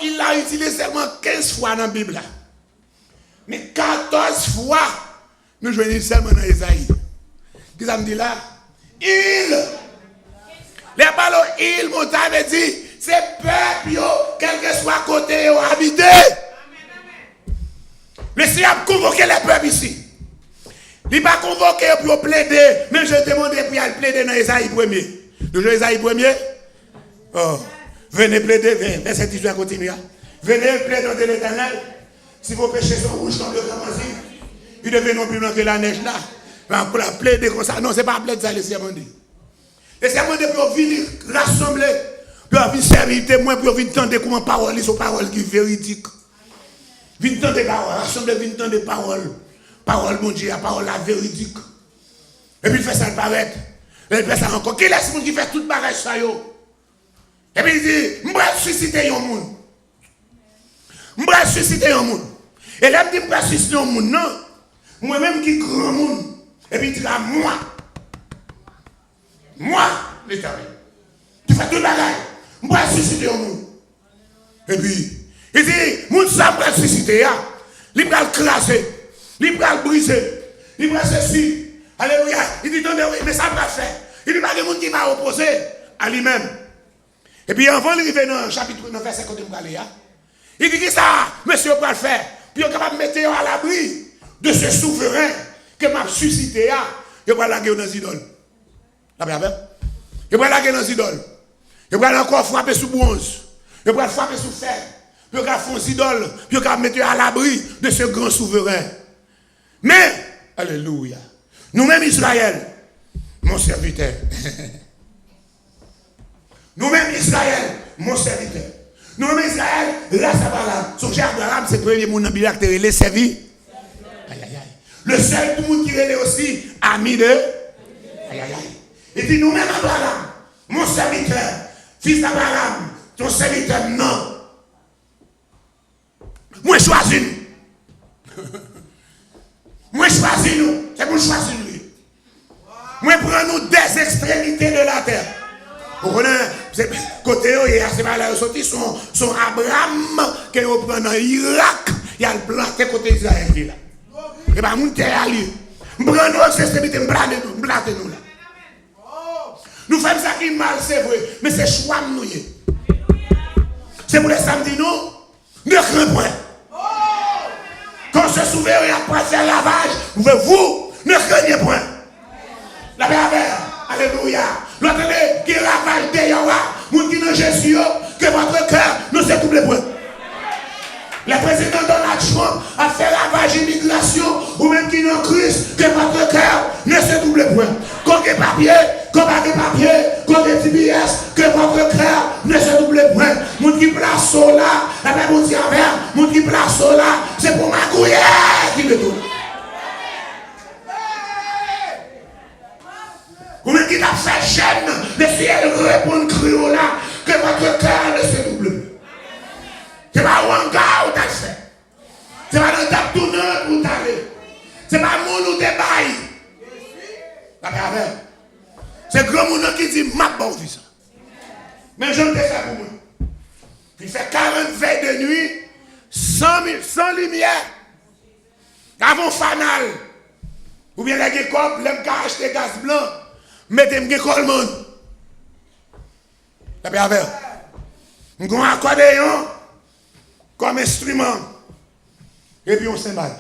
il l'a utilisé seulement 15 fois dans la Bible. Mais 14 fois, nous jouons seulement dans Isaïe. Qu'est-ce que ça me dit là? Il. Les ballons, il, mon temps veut dire, c'est peuple, quel que soit côté, habité. Le Seigneur a convoqué les peuples ici. Il n'a pas convoqué pour plaider, mais je demande pour aller plaider dans Isaïe 1er. Nous jouons Isaïe 1er. Oh. Venez plaider, verset 18 continue. Venez plaider de l'Éternel. Si vos péchés sont rouges comme le cramoisi, ils deviennent non plus blancs que la neige là. Pour la plaider comme ça. Non, ce n'est pas plaider ça, le Seigneur dit. Le Seigneur dit pour venir rassembler, pour venir servir témoin, pour venir tenter comment parole, ils sont paroles qui sont véridiques. Venir tenter paroles, rassembler, venir tenter paroles. Parole, mon Dieu, la parole la véridique. Et puis il fait ça le paraître. Et il fait ça encore. Qui est-ce qui fait tout le bagage ça yo? Et puis il dit, je vais susciter un monde. Je vais susciter un monde. Et là, il dit, je vais susciter un monde. Non. Moi-même qui est grand monde. Et puis il dit, moi. Moi, l'Éternel. Tu fais tout le bagage. Je vais susciter un monde. Et puis, il dit, mon sang va susciter. Il va le craser. Il va le briser. Il va ceci. Alléluia. Il dit, oui, mais ça va faire. Il dit, pas de monde qui va opposer à lui-même. Et puis avant d'arriver dans le chapitre 9, verset 50, il dit que ça, monsieur va le faire. Puis on est capable de mettre à l'abri de ce souverain que m'a suscité. Il va la guerre dans les idoles. Il va la guerre dans les idoles. Ils vont encore frapper sous bronze. Ils vont frapper sous fer. Ils vont faire des idoles. Ils vont mettre à l'abri de ce grand souverain. Mais, alléluia, nous-mêmes Israël, mon serviteur. Nous-mêmes Israël, mon serviteur. Nous-mêmes Israël, là ça va là. Son cher d'Aram, c'est le premier monde dans la Bible qui est servi. Aïe, aïe, aïe. Le seul tout le monde qui est aussi ami de. Aïe, aïe, aïe. Et puis nous-mêmes Abraham, mon serviteur, fils d'Abraham, ton serviteur, non. Moi choisis nous. Moi choisis nous. C'est pour choisir lui. Moi prends nous des extrémités de la terre. Vous connaissez, côté où il y a ces malades sortis, son Abraham qui reprend dans l'Irak, il y a le planté côté Israël là. Et bien, mon terre à lui. Nous prenons nos extrémités, nous blattez nous là. Nous faisons ça qui est mal, c'est vrai, mais c'est choix de nous. C'est pour les samedis, nous, ne craignez point. Quand ce souverain a passé un lavage, vous, ne craignez point. La paix alléluia. L'autre qui ravage d'ailleurs, vous qui dans Jésus, que votre cœur ne se double point. Le président Donald Trump a fait lavage immigration, ou même qui dans Christ, que votre cœur ne se double point. Quand il y a papier, quand il y a papier, quand il y a TBS, que votre cœur ne se double point. Moun qui place là, la même moun qui place là, c'est pour ma couillère qui me double. Ou même qui t'a fait jeune, le ciel répond criot là, que votre cœur ne se double plus. C'est pas Wanga ou t'as fait. C'est pas dans ta tourneur où t'as allé. C'est pas mon ou t'es bail. C'est grand monde qui dit ma bonne vie ça. Mais je ne fais ça pour moi. Il fait 40 veilles de nuit, sans lumière. Avant fanal. Ou bien les copes, l'aime qu'à acheter gaz blanc. Mettez-moi un monde. La paix avec. On a un accordéon comme instrument. Et puis on s'emballe.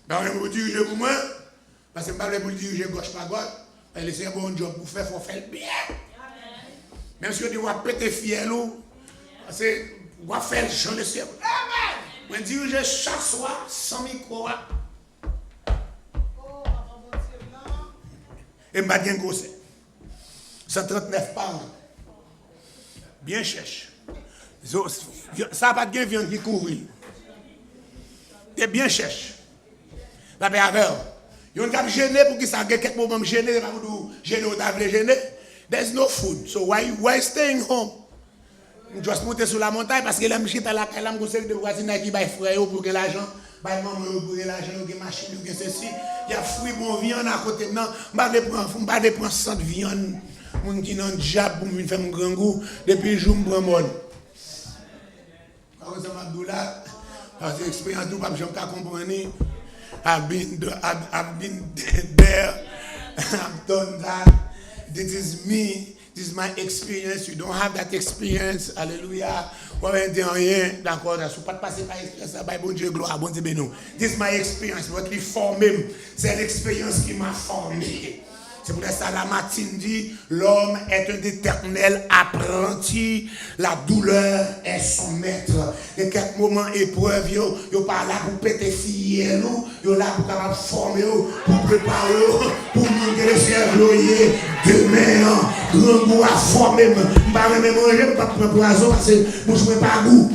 Donc on vous diriger pour moi. Parce que je ne vais pas vous diriger gauche par gauche. Mais c'est un bon job pour faire, il faut faire bien. Même si on va péter fiel ou. Parce que on va faire le champ de ciel. On diriger chaque soir sans micro. Et je vais vous dire 139 par an. Bien cherche. Ça n'a pas de viande qui court. C'est bien cherche. La paix avec. Ils ont gêné pour qu'ils ça quelques moments gêné, pas pour gêner ou t'avler gêné. There's no food. So why staying home? Je dois monter sur la montagne parce que là je suis à la caille, je suis de voisinage qui bail frère pour que l'argent, bail maman pour que l'argent, que machine, que ceci. Il y a fruits bon viande à côté non, pas de prendre 100 viande. Mon qui dans diable pour me faire mon grand goût depuis jour me prend mode. Parce que Abdullah parce que l'expérience tout pas je pas comprendre. I've been there. I've done that. This is me. This is my experience. You don't have that experience. Alléluia. Vous n'avez rien. D'accord. Je ne pas passer par l'expérience. Bon Dieu, gloire. Bon Dieu, bénou. This is my experience. Votre qui formé. C'est l'expérience qui m'a formé. C'est pour ça la Martine dit, l'homme est un éternel apprenti, la douleur est son maître. Et quelques moments épreuves, yo pas là pour péter fier, yo là pour capable former, pour préparer, pour nous que le ciel loyer demain, grand goût à former, pas même manger, pas prendre poison parce que moi je pas goût.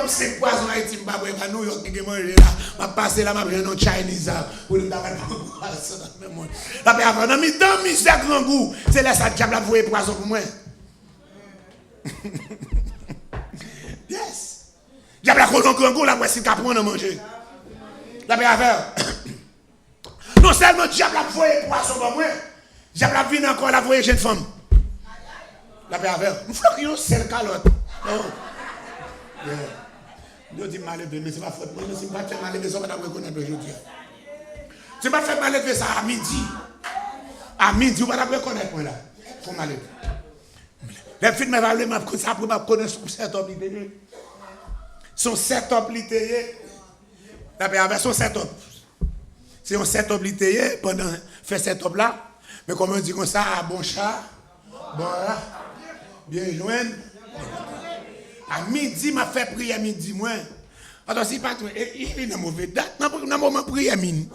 C'est poison Haïti, je ne vais pas New York qui manger là. Je vais passer là, je vais dans Chinese pour le faire la paix avant. Dans misère grand goût, c'est là ça diable a voué poison pour moi. Yes. Diable a colon grand goût là, voici qu'à prendre à manger. La paix avant. Non seulement diable a voué poison pour moi, diable a venu encore la voué jeune femme. La paix avant. Je faut qu'il y ait seul calotte. Yeah. Je dis mal élevé, mais ce n'est pas faute. Moi, je ne suis pas fait mal élevé, ça va reconnaître aujourd'hui. Je ne pas fait mal élevé ça à midi. À midi, vous ne pouvez pas reconnaître moi là. Il faut mal élevé. Les filles me valent, ça pour me connaître son setup littéraire. Son setup littéraire. La paix avec son setup. C'est un setup littéraire pendant fait setup là. Mais comme on dit comme ça, bon chat, bon là, bien joindre. À midi, m'a fait prier à midi, moi. Alors, si pas tout, il est dans mauvais date. Dans le moment prier à midi,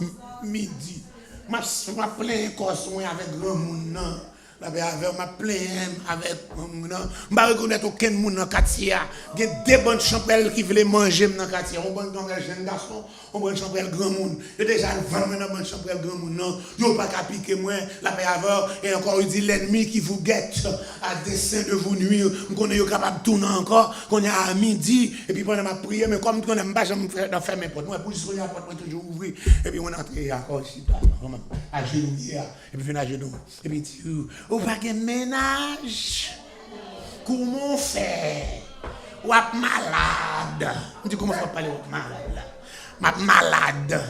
m'a plein corps avec grand monde. La m'a plein avec m'a reconnaître aucun monde dans le quartier. Il y a des bonnes champelles qui veulent manger dans le quartier. On bon jeune garçon, on bon champelle grand monde. Il y a déjà le vent dans bonne champelle grand monde. Non, yo pas qu'à piquer moi la paix et encore il dit l'ennemi qui vous guette à dessein de vous nuire. On est capable de tourner encore, qu'on est à midi et puis pendant ma prière mais comme on n'aime pas j'aime faire mes portes. Moi pour juste la porte toujours ouvrir et puis on entre encore ici à genoux et puis à genoux et puis ou pas de ménage. Comment on fait? Ou êtes malade? On dit comment on fait parler de malade? Ma malade.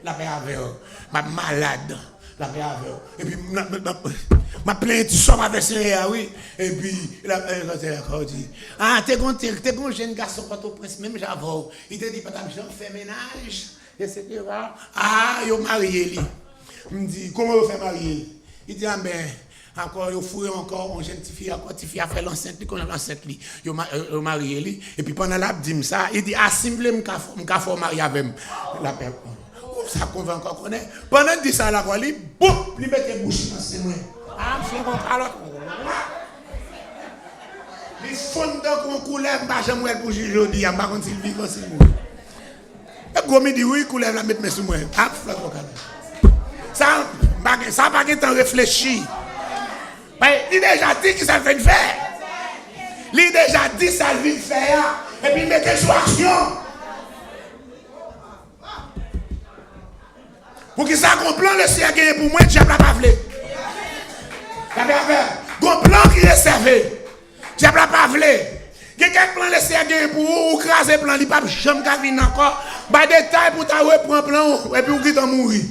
La paix avec eux. Ma malade. La paix avec eux. Et puis, ma plainte somme avec ce oui. Et puis, la paix dit, ah, t'es un jeune garçon quand au prince, même j'avoue. Il te dit, pas t'as fait ménage, etc. Ah, il a marié lui. Il me dit, comment vous faites marier? Il dit, ah ben, encore, il faut encore, on jeune fille, encore, petite fille a fait l'enceinte, qu'on a l'enceinte, il a marié lui. Et puis pendant la dit ça, il dit, ah, simple, je faut marier avec la paix. Ça convainc encore qu'on est. Pendant qu'il dit ça, la voix, il met bouche dans ses mains. Ah, je fais encore alors. Il fonde qu'on coulève, je me pour juger aujourd'hui, je ne sais pas s'il vit comme ça. Et comme il dit, oui, coulève la mettre sur moi. Ah, je fais encore. Ça n'a pas de temps réfléchi. Il a déjà dit que ça fait faire. Il a déjà dit que ça vient faire. Et puis il met sous action. Pour que ça complète le ciel gagné pour moi, je ne vais pas vler. Un plan qui est réservé. Je ne vais pas vler. Quelqu'un plan le ciel gagné pour vous, ou craser plan, il ne va pas jamais venir encore. Pas de détail pour ta reprendre plan et puis vous quittez mourir.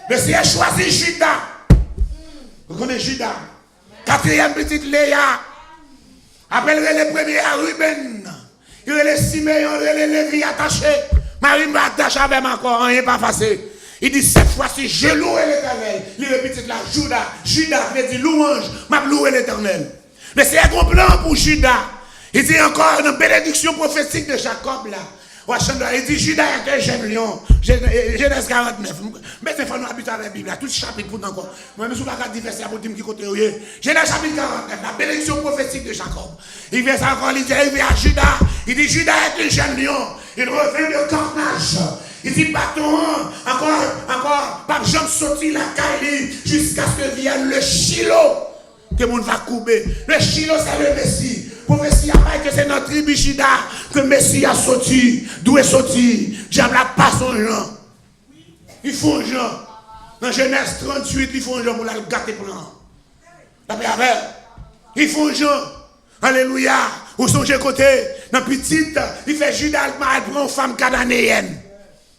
Le ciel choisit Judas. Vous connaissez Judas. Quatrième petite Léa. Après le premier à Ruben. Il est le Siméon, il est le Lévi attaché. Marie m'a attaché avec moi encore, rien pas passé. Il dit cette fois-ci, je loue l'Éternel. Il répète là, Judas, il dit louange, m'a loué l'Éternel. Mais c'est un gros plan pour Judas. Il dit encore une bénédiction prophétique de Jacob là. Il dit Judas est un jeune lion. Genèse 49. Mais c'est faut nous habiter avec la Bible. Tout chapitre pour encore. Moi, je ne suis pas capable de faire ça pour dire qui côté. Genèse chapitre 49. La bénédiction prophétique de Jacob. Il vient encore, il dit à Judas. Il dit Judas est un jeune lion. Il revient de carnage. Il dit bâton, encore, pas jamais sorti la caille jusqu'à ce que vienne le Shiloh. Que le monde va couper. Le Shiloh, c'est le Messie. Prophétie a pas que c'est notre tribu Juda que le Messie a sorti. D'où est sorti? Diable n'a pas son genre. Ils font genre. Dans Genèse 38, ils font genre pour la gâter plan. Ils font genre. Alléluia. Ou songez côté. Dans petite, il fait Judas mal pour une femme cananéenne.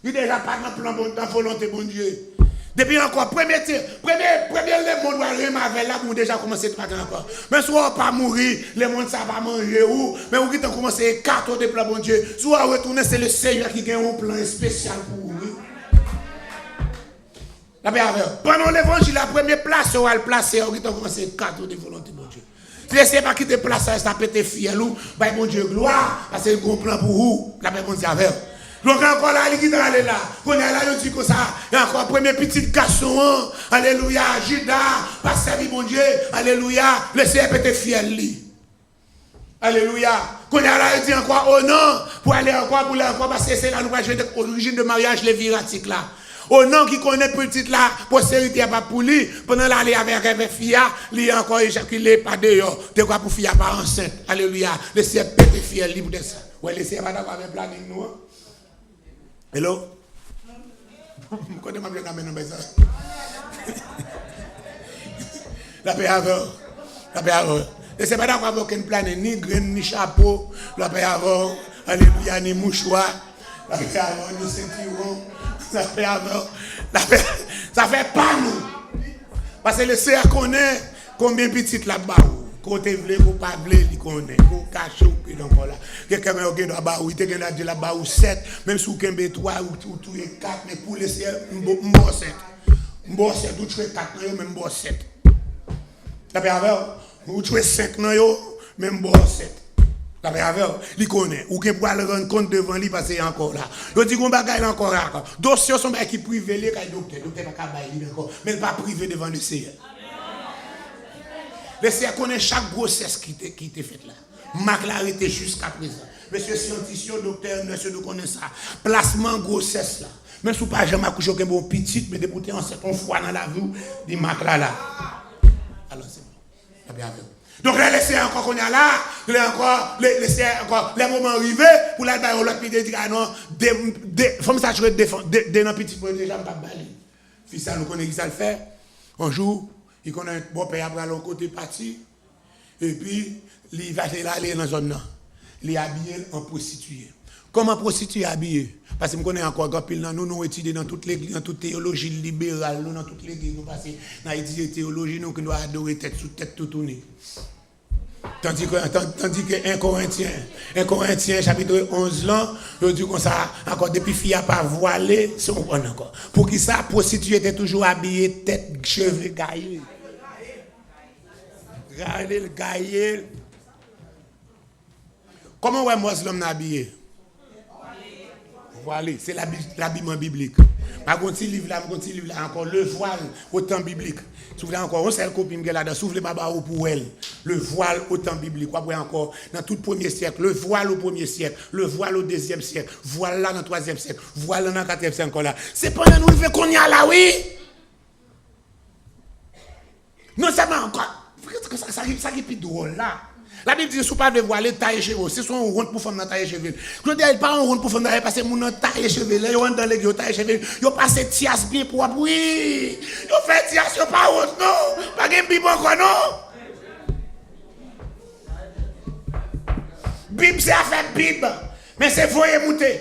Il déjà pas dans plan dans volonté bon Dieu. Depuis encore, premier le monde va remarquer là, pour déjà commencer à travailler encore. Mais soit pas mourir, le monde ça va manger ou, mais vous qui commencé à cartonner de plan bon Dieu, soit retourner, c'est le Seigneur qui gagne un plan spécial pour vous. Pendant l'évangile, la première place, on va le placer, vous qui commencé à cartonner de volonté bon Dieu. Si vous n'essayez pas quitter place, ça peut être fier, bon Dieu, gloire, parce que c'est un gros plan pour vous, la paix bon Dieu avec. Donc encore là, il est là. On est là, il dit comme ça. Il y a encore premier petit garçon. Alléluia. Judas, pas servi mon Dieu. Alléluia. Le Seigneur peut être fier lui. Alléluia. Quand il est là, il dit encore, oh non, pour aller encore, parce que c'est là, nous va jouer l'origine de mariage léviratique là. Oh non, qui connaît petite là, postérité pas pour lui, pendant l'aller avec Fia, lui encore éjaculé pas dehors. De quoi pour Fia pas enceinte. Alléluia. Le Seigneur peut être fier libre de ça. Ouais, le Seigneur va d'accord avec planning nous. Hello? Quand on m'a bien amené dans ça. La paix avant. La paix avant. Et c'est pas d'accord avec aucun plan, ni graine, ni chapeau. La paix avant. Alléluia, ni mouchoir. La paix avant, ni ceinturon. La paix avant. La paix. Ça fait pas nous. Parce que le Seigneur connaît combien de petites là-bas. Côté vle, ou pas vle, il connaît. Ou caché, ou qui donc là. Quelqu'un m'a dit là-bas, ou il te gagne là-bas, ou 7, même si vous avez 3 ou 4, mais pour laisser un bon 7. Bon 7, vous tuez 4 nan yo, même bon 7. La paix avec vous tuez 5 nan yo, même bon 7. La paix avec il connaît. Ou que pour aller rendre compte devant lui parce qu'il est encore là. Il dit qu'on bagaille encore là. Dossier sont qui privé les docteur. Docteur pas bailler encore, mais pas privé devant le Seigneur. Le Seigneur connaît chaque grossesse qui était faite là. Ma clarté jusqu'à présent. Monsieur scientifique, docteur, monsieur nous connaît ça. Placement grossesse là. Même si vous n'avez jamais accouché aucun bon petit, mais depuis un certain fois dans la vie, des marques là. Alors c'est bon. Donc là, laissez encore qu'on y a là, laissez encore les moments arrivés pour la bailler l'autre petit dire non, faut me s'assurer de défendre, de non petit pour déjà pas baler. Fils ça nous connaît qui ça le fait. Un jour, il connaît un bon père après l'autre côté parti et puis il va aller dans zone là. Il est habillé en prostituée. Comment prostituée habillée? Parce que je connais encore grand pile nous étudions dans toute l'église, dans toute théologie libérale, nous dans toute l'église, nous passons dans l'étude de théologie, nous qui nous adorer tête sous tête tout tourner. Tandis que 1 Corinthiens chapitre 11 là, je dis comme ça, encore depuis fille a pas voilé, c'est on encore. Pour qui ça prostituée était toujours habillée tête cheveux gaillés. Regardez le gaillé. Comment ouais musulman habillé? Voilà, c'est l'habillement biblique. Je continue livre là encore le voile au temps biblique. Si vous voulez encore, on sait le copine là-dedans, si vous voulez pas pour elle, le voile au temps biblique. Vous voyez encore, dans tout le premier siècle, le voile au premier siècle, le voile au deuxième siècle, voile là dans le troisième siècle, voile là dans le quatrième siècle encore là. C'est pendant nous le qu'on y a là, oui. Non seulement encore, ça qui est plus drôle là. La Bible dit que si vous ne pouvez pas voiler taille cheveux, c'est son ronde pour femme dans taille cheveux. Je ne dis pas un ronde pour femme parce que mon taille cheveux, là, ils ont dans l'église taille cheveux, ils ont passé tias bien pour oui. Ils ont fait tias, ils n'ont pas honte, non. Pas de Bible encore, non. Bible, c'est affaire Bible. Mais c'est voyer monter.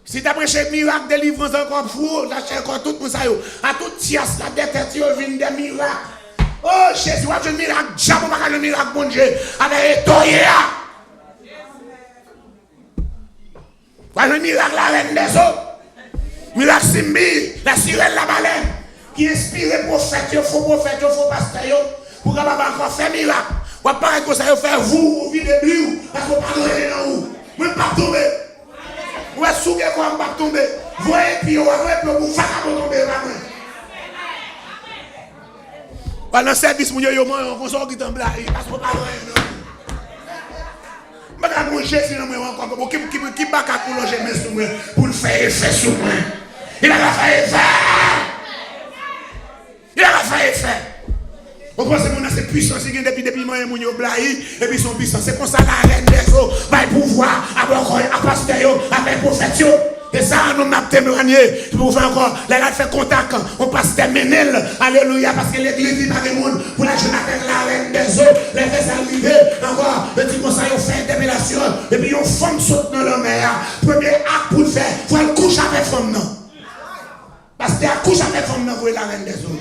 Si tu as prêché miracle, délivrance encore fou, j'achète encore tout pour ça. À tout tias, la tête, tu viens des miracles. Oh, Jésus, tu as un miracle, jamais pas le miracle, mon Dieu, avec Toya. Tu as un miracle, la reine des eaux. Miracle Simbi, la sirène, la baleine, qui inspire prophète, faux pasteur, pour qu'on encore faire miracle. Ou pas que ça faire vous, vide de lui, parce qu'on pas donner dans vous. Vous ne pas tomber. Vous êtes souillé quoi, vous ne pas tomber. Vous êtes puis vous êtes puis vous ne tomber. Pendant le service, vous avez un sort qui t'en blague, parce qu'on parle de je vais manger si nous encore. Qui va pour loger sur moi, pour le faire effet sur moi. Il a fait effet. Il a fait effet. Vous pensez que c'est puissant, c'est depuis moi, il y a blague, et puis son puissant. C'est comme ça la reine des eaux va pouvoir avoir un pasteur, avec prophète. Et ça, nous avons témoigné. Pour faire encore, les gars fait contact, on passe terminer. Alléluia, parce que l'église n'est pas de monde. Pour la jeune avec la reine des eaux, les faits arrivés. Encore, le dit comme ça, ils ont fait des révélations. Et puis, ils ont femme saute dans la mer. Premier acte pour le faire, il faut le coucher avec femme. Parce que couche avec femme, pour la reine des eaux.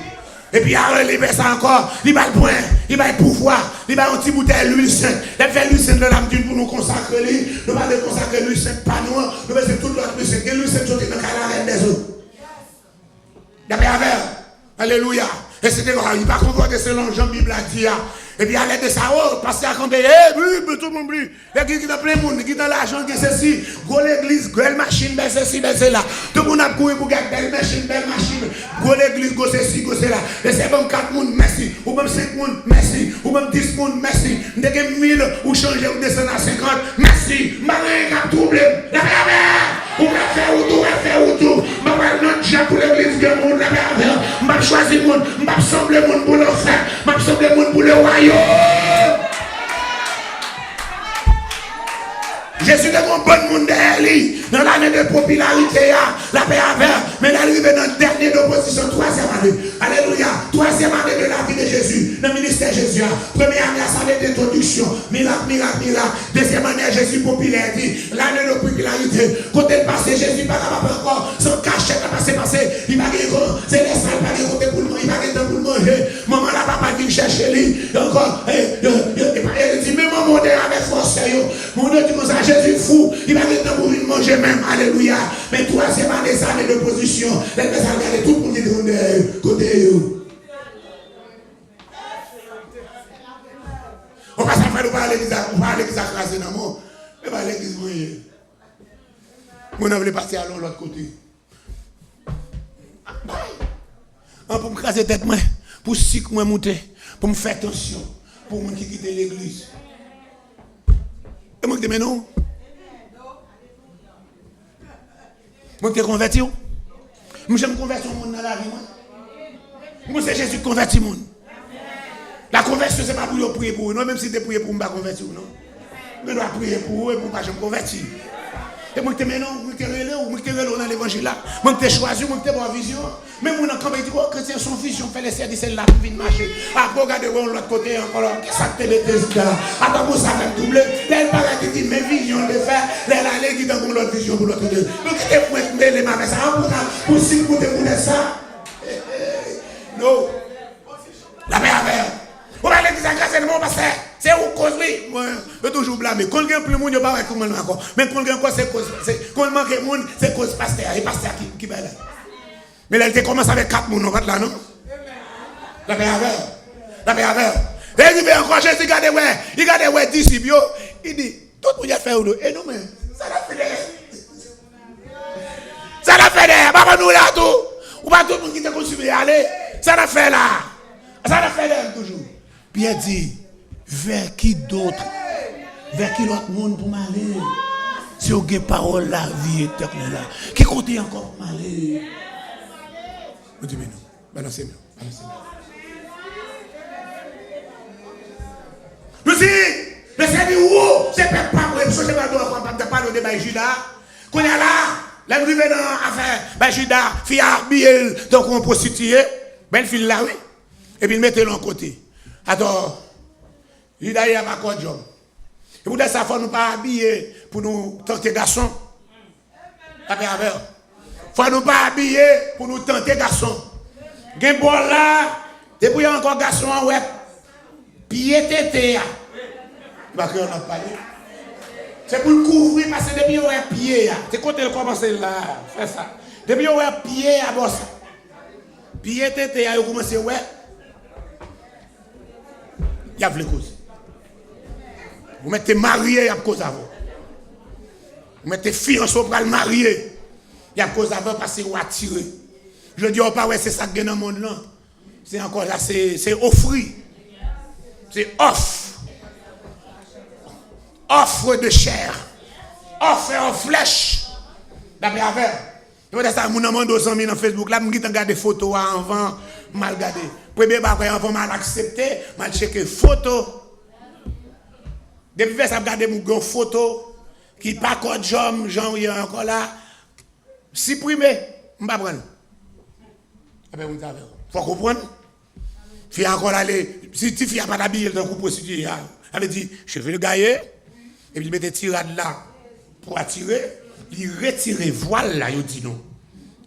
Et puis, il va ça encore, il va le point, il va le pouvoir, il va un petit bouteille l'huile sainte. Il va l'huile sainte de l'âme pour nous consacrer. Nous allons consacrer l'huile sainte, pas nous, nous allons faire toute l'autre l'huile sainte. L'huile sainte, c'est dans la reine des eaux. D'après alléluia. Et c'était quoi? Il va convoquer selon Jean-Bible a dit. Et puis à l'aide de ça, oh, parce qu'il a campé, tout le monde brille. L'église qui dans plein monde, qui dans l'argent, qui est ceci, gros l'église, belle machine, belle ceci, belle cela. Tout le monde a couru pour gagner belle machine, gros l'église, gros ceci, gros cela. Et c'est bon 4 monde, merci. Ou même 5 monde, merci. Ou même 10 monde, merci. Dès que 1000, ou changer, ou descendre à 50, merci. Marie, cap trouble. La paix, ou faire ou tout. Je vais notre Dieu pour l'église, le monde, la paix. Je vais choisir le monde, je vais assembler le monde pour le faire. Je vais assembler le monde pour le royaume. Jésus est un bon monde derrière lui. Dans l'année de popularité, la paix avec. Mais il est arrivé dans le dernier d'opposition, 3e année. Alléluia. 3e année de la vie de Jésus. Dans le ministère de Jésus. Première année, ça allait d'introduction. Miracle. Deuxième année, Jésus popularité. L'année de popularité. Quand elle passe, Jésus pas capable encore. Son cachet va passer. Il va dire c'est les salles, il va dire pour le manger. Il va dire pour le manger. Maman, la papa qui cherche lui. Encore. Il dit, mais maman, avec force. Mon Dieu, dit comme ça, Jésus fou. Il va dire pour une manger même, alléluia. Mais troisième année, ça année de position, les personnes regardent tout pour dire côté. On va s'en faire, on va à l'église à craser dans mon. On va à l'église, oui. On a voulu partir à l'autre côté. Pour me craser tête, pour si moi monter, pour me faire attention, pour moi qui quitte l'église. Et moi qui te mets non? Moi qui te converti? Moi j'aime convertir le monde dans la vie. Moi c'est Jésus qui convertit le monde. La conversion c'est pas pour prier pour eux, non, même si tu prier pour me pas convertir, non. Je dois prier pour eux et pour pas que je me convertir. Et moi qui te mets non, moi qui te relève, moi qui te relève dans l'évangile là, moi qui te choisi, moi qui te bonne vision. Même moi quand je dis que chrétiens sont vision, fait les services là pour venir marcher. Après regardez de l'autre côté encore là, qu'est-ce que tu es là? Attends pour ça même doubler. Tel paraît qui dit mes visions de faire, elle allait qui dans l'autre vision pour l'autre côté. Donc tu te pointes les mains avec ça pour si pour te connaître ça. Non. La paix avec. On va l'église à grâce de mon pasteur. C'est où cause oui. Moi, je toujours blâmer. Quand il y a plus de monde, je ne sais pas comment encore. Mais quand il y a encore, c'est cause. Quand il manque de monde, c'est cause pasteur. Et pasteur qui va là. Mais là, il commence avec 4 personnes, on va là, non? La paix avec. La paix avec. Et il vient encore, Jésus, il regarde, ouais, disciples. Il dit, tout le monde a fait ou et nous, mais ça l'a fait d'air. Ça l'a fait d'air. Papa, nous là, tout. Ou pas tout le monde qui t'a consumé, allez. Ça l'a fait là. Ça l'a fait d'air toujours. Pierre dit, vers qui d'autre? Vers qui l'autre monde pour m'aller? Si vous avez parole, la vie éternelle là. Qui compte encore pour m'aller? On dit, mais non. Balancez-moi. Nous dit, mais c'est dit, où? C'est pas pour les choses, c'est pas de débat Judas. Qu'on est là, là, nous venons à faire, Judas, fille habillée, donc on prostituée, belle fille là, oui. Et puis il mettait l'en côté. Attends, Judas, il n'y a pas de job. Et pour ça, il faut nous pas habiller pour nous tenter garçons. Il faut nous pas habiller pour nous tenter garçons. Il y a un bon là, et puis il y a encore garçon en web. Pied tété. Parce qu'on a parlé. C'est pour le couvrir parce que depuis on a pied. C'est quand elle commence là, faire ça. Depuis on a pied à bosse. Pied tété, il a commencé ouais. Il y a des causes. Vous mettez marié, il y a cause à vous. Vous mettez fiancé pour le marier. Il y a cause à vous parce que vous attirez. Je dis, oh, pas ouais, c'est ça qui est dans le monde là. C'est encore là, c'est offrir. C'est offre. Offre de chair. Offre en flèche. D'après affaire. Je vais ça, mon amant 200 000 dans Facebook. Là, je regarde des photos avant, mal regardé. Premier bagage avant mal accepté, mal checké photo. Depuis que ça regarde mon photo qui pas code jom, Jean encore là. Supprimer, je ne vais pas prendre. Il faut comprendre. Fille encore là, si tu fais pas d'habiller dans le couple prostitué, elle avait dit, je vais le gailler, et puis il mettait tirade là pour attirer, il retirait voile là, il dit non.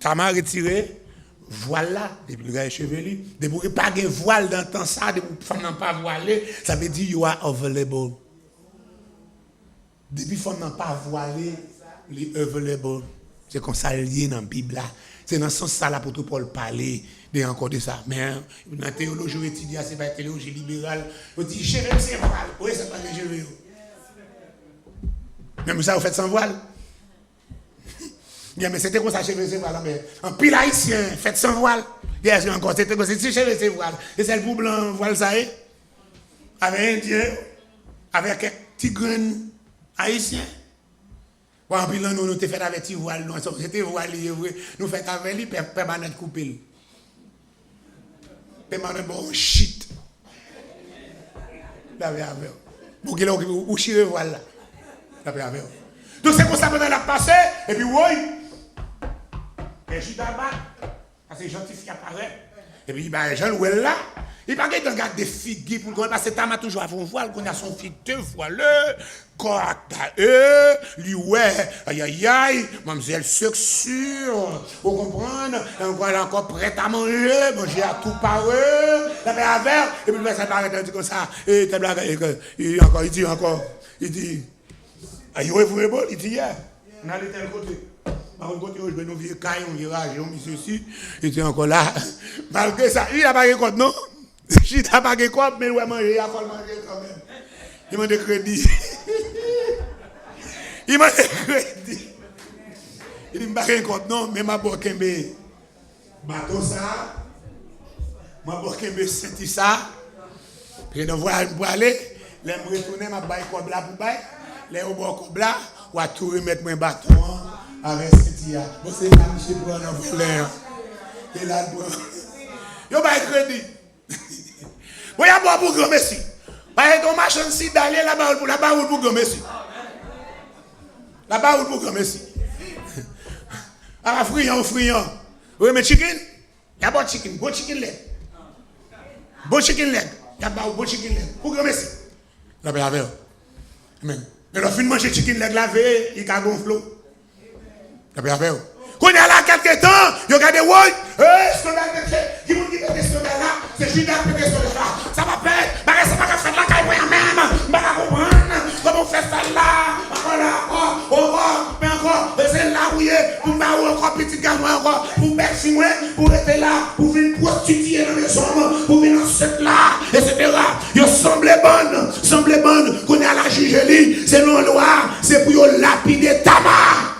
Ça m'a retiré voile là, et puis le gars est chevelu. Depuis qu'il n'y a pas de voile dans le temps, ça, depuis que les femmes n'ont pas voilé, ça veut dire you are available. Depuis que les femmes n'ont pas voilé, les available. C'est comme ça lié dans la Bible là. C'est dans ce sens là pour tout Paul parler de encore de ça. Mais dans la théologie, on étudie, c'est pas la théologie libérale. On dit, cheveux, c'est voile. Oui, c'est pas les cheveux. Même ça, vous faites sans voile. Mais c'était comme ça, cheveux, c'est voile. Mais en pile haïtien, faites sans voile. Yes, encore, c'était comme ça, si cheveux, c'est voile. Et c'est le pour blanc, voile ça est. Avec un Indien, avec un petit grain haïtien. En pile, nous avons fait avec petit voile. C'était voile, nous faisons avec lui, permanent coupé. Permanent bon shit. Pour qu'il ait ou chire voile là. Donc c'est comme ça pendant la passé, et puis oui. Et je suis d'abord, parce que les gens qui apparaissent. Et puis, les gens qui là, il n'y a pas de regarder des figues pour le parce que Tama toujours à un voile, qu'on a son figue deux voileux, quoi, lui, ouais, aïe, mademoiselle sûr, vous comprenez, encore prête à manger à tout par eux, la paix à verre, et puis ça m'arrête comme ça, et il dit, are you available? Il dit, yeah. On allait tel côté. Par contre, je vais nous vieux caillons, on virage, on mis ceci, il était encore là. Malgré ça, il n'a pas de compte, non? Il n'a pas de compte, mais il a mangé, il a pas mangé quand même. Il m'a de crédit. Il m'a de crédit. Il dit, je ne compte, non, mais ma boque est bateau ça. Ma boque est senti ça. Puis je vais aller, je vais retourner, je vais retourner là pour bailler. Les au là, ou à tout remettre mon bâton avec Cynthia. Bon, c'est là, monsieur, pour un envoleur. Et là, il y a un crédit. Bon, il y a un pour grand messie. Il y a un machin ici d'aller là-bas pour grand messie. Là-bas pour grand messie. Ah, friand. Oui, mais chicken, il y a bon chicken leg. Bon chicken leg. Il y a bon chicken leg. Pour grand messie. Là-bas, avec. Amen. Mais le fin de manger chicken leg lavé, il a gonflé. Quand il y a là quelques temps, il y a regardé, qui vous dit que ce là, c'est Judas qui est là. Ça va faire, ça va faire la caille moi-même. Je ne comprendre comment on fait ça là. Mais encore, c'est là où il est, pour me encore petit gamin, encore, pour mettre moi, pour être là, pour venir prostituer dans les hommes, pour venir enceinte là, etc. Il semble bonne, qu'on est à la jugerie, c'est non loi, c'est pour lapider tabac.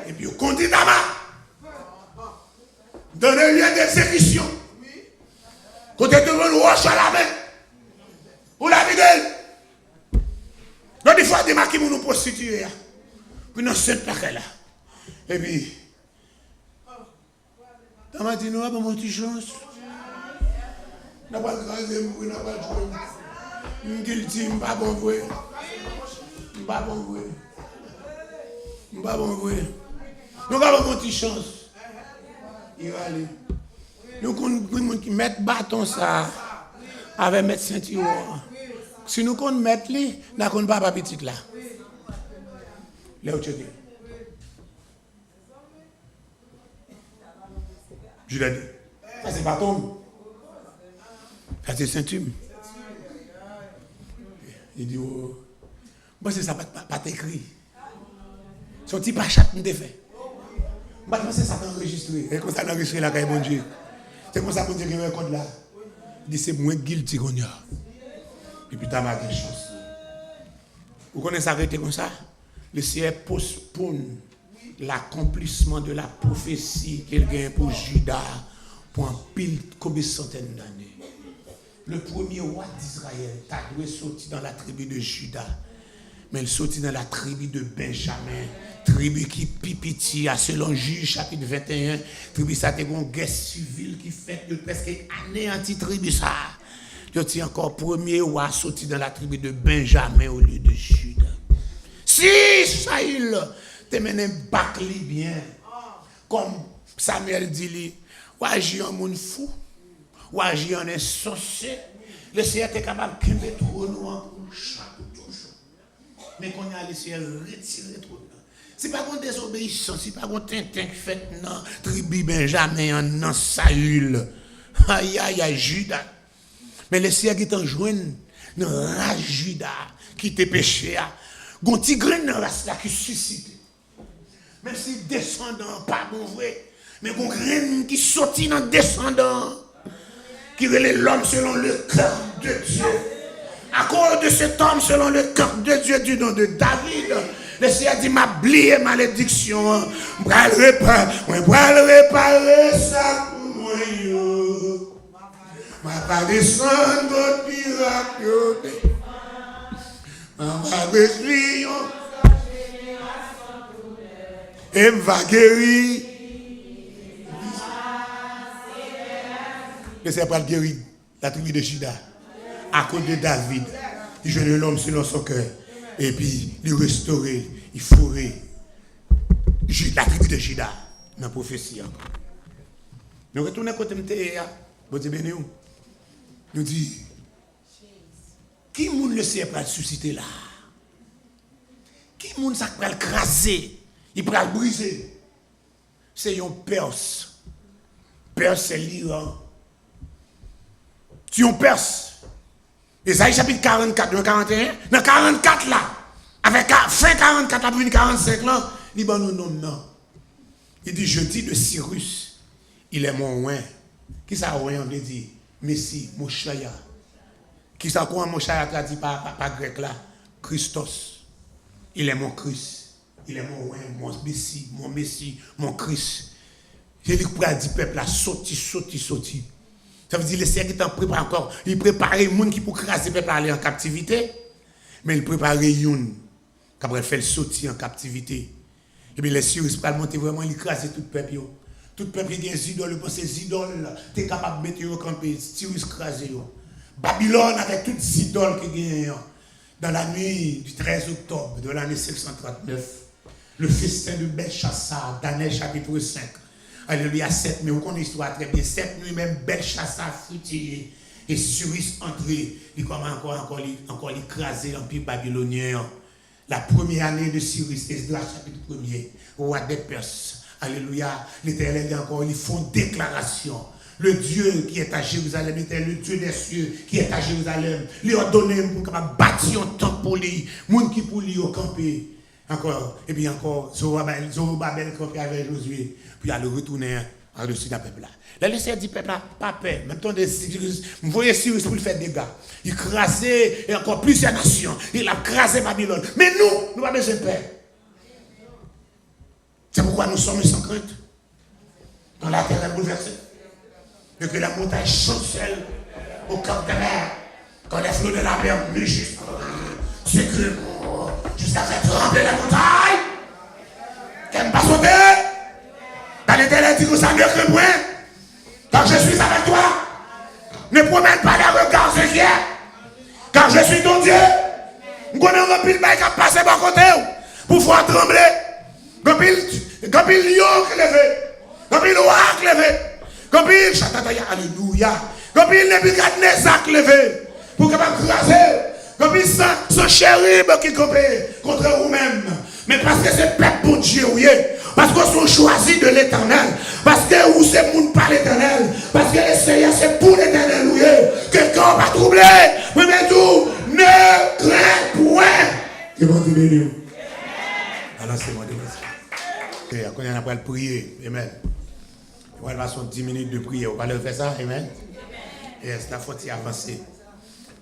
Et puis, on conduit tabac dans le lieu d'exécution. Quand tu es devant le roche à la main, pour la vider. Donc, des fois, des marques qui vont nous prostituer. Puis, nous sommes pas là. Et puis, tu m'as dit, nous avons mon petit chance. Nous n'avons pas crasé, nous n'avons pas joué. Nous guilty, nous n'avons pas bon joué. Nous n'avons pas bon joué. Nous n'avons pas bon joué. Nous avons une petite chance. Il va aller. Nous mettre bâton ça avec mettre ceinture. Si nous qu'on mettre lui, nous qu'on pas petit là. Là où tu es. Je l'ai dit. Ça c'est bâton. Ça c'est ceinture. Il dit oh. Moi c'est ça pas t'écrit. Son petit pas chat nous fait. Maintenant, c'est ça enregistré. Et comme ça, enregistré la caille, bon Dieu. C'est comme ça, bon Dieu, qu'il y a un code là. Il dit, c'est moins guilty qu'on y a. Et puis, tu as ma chance. Vous connaissez ça arrêté comme ça? Le ciel postpone l'accomplissement de la prophétie qu'il gagne pour Judas pour un pile combien de centaines d'années. Le premier roi d'Israël, tu as dû sortir dans la tribu de Judas. Mais il sortit dans la tribu de Benjamin. Tribu qui pipiti, selon Juge chapitre 21, tribu ça a une guerre civile qui fait de presque anéanti tribu ça. Il y a encore premier roi sorti dans la tribu de Benjamin au lieu de Judas. Si Saïl te mené bacli bien, comme Samuel dit, ou agir en monde fou, ou agir en insensé, le Seigneur est capable de mettre trop noir pour chaque toujours. Mais qu'on a laissé retirer trop noir. Si pas qu'on désobéissance, si pas qu'on tintin qui fait non, tribu Benjamin, non Saül, aïe, Judas. Mais le Seigneur qui est en joint, non rage Judas, qui te péché, gon petit grain dans race là qui suscite. Même si descendant, pas bon vrai, mais gon grain qui sortit dans descendant, qui relève l'homme selon le cœur de Dieu. À cause de cet homme selon le cœur de Dieu du nom de David, le Seigneur dit, m'a oublié malédiction. Je vais réparer ça pour moi. Je vais pas descendre d'autres miracles. Je vais réfléchir. Et je vais guérir. Le Seigneur va guérir la tribu de Judas. À cause de David, il jeûne l'homme selon son cœur. Et puis, il restaurer, il fourrer la tribu de Judas dans la prophétie. Nous retournons à côté de Théa. Bon Dieu béni. Nous dit, qui moun le Seigneur va susciter là? Qui moun ça va le craser? Il va le briser. C'est un Perse. Perse, c'est l'Iran. Tu es un Perse. Esaïe chapitre 44, dans 41, dans 44 là, avec fin 44, après 45 là, il dit non. Il dit, je dis de Cyrus, il est mon oin. Qui ça oin, on veut dire? Messie, mon chaya. Qui ça quoi, mon chaya traduit par grec là? Christos. Il est mon Christ. Il est mon oin, mon Messie, mon Christ. J'ai dit, pour dire, peuple là, sauti. Ça veut dire, le Seigneur qui t'en prépare encore. Il prépare les gens qui pour craser le peuple aller en captivité. Mais il prépare les gens qui vont faire le sauter en captivité. Et bien, les Cyrus pour monter vraiment, il crase tout le peuple. Tout le peuple qui a des idoles, ces idoles, tu es capable de mettre au camper. Cyrus crase. Babylone avec toutes les idoles qui ont dans la nuit du 13 octobre de l'année 539. Le festin de Belchassar, Daniel chapitre 5. Alléluia, 7 nuits, vous connaissez l'histoire très bien. 7 nuits, même Belchassar foutu. Et Cyrus entré, il commence encore écraser l'empire babylonien. La première année de Cyrus, Esdras chapitre 1er, roi des Perses. Alléluia, l'Éternel dit encore, ils font déclaration. Le Dieu qui est à Jérusalem était le Dieu des cieux qui est à Jérusalem. Il a donné pour bâtir un temple pour lui, monde qui pour lui au campé. Encore, et puis encore, Zorobabel campé avec Josué. Puis il a le retourner par-dessus la peuple là. Là, le Seigneur dit, peuple là, pas peur. Même temps de Cyrus, vous voyez Cyrus pour le faire des dégâts. Il crasait et encore plusieurs nations. Il a crasé Babylone. Mais nous n'avons pas besoin de peur. C'est pourquoi nous sommes sans crainte. Quand la terre est bouleversée. Et que la montagne chancelle au camp de mer. Quand les flots de la mer mugissent. C'est que jusqu'à faire trembler la montagne. Qu'elle ne pas sauter. Dans l'Éternel dit que ça ne craint point. Quand je suis avec toi, ne promène pas les regards inquiets. Car je suis ton Dieu. Je connais un pile qui a passé par côté pour faire trembler. Quand il lion qui levé. Quand il roi qui levé. Quand il chatataya, alléluia. Quand il Nebuchadnezzar qui levé. Pour qu'il ne craser. Quand il son chérub qui compé contre vous-même. Mais parce que c'est peuple pour Dieu, oui. Parce que sont choisis de l'Éternel. Parce que vous c'est monde par l'Éternel. Parce que le Seigneur c'est pour l'Éternel, oui. Quelqu'un va troubler. Mais tout, ne crains point. C'est bon, tu alors c'est moi de vous. Et quand on a pas prier, amen. On va faire 10 minutes de prière. On va le faire ça, amen. Et c'est la faute avancer.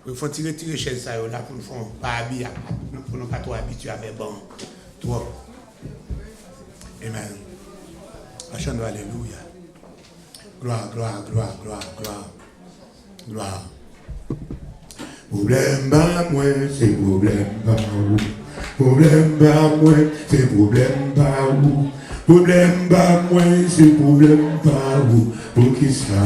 Il faut tirer chez ça là pour nous faire pas habiller. Pour nous pas trop habituer avec bon. Toi. Amen. Chantons alléluia. Gloire. Problème pas moi, c'est problème pas vous. Problème pas moi, c'est problème pas vous. Problème pas moi, c'est problème pas vous. Pour qui ça?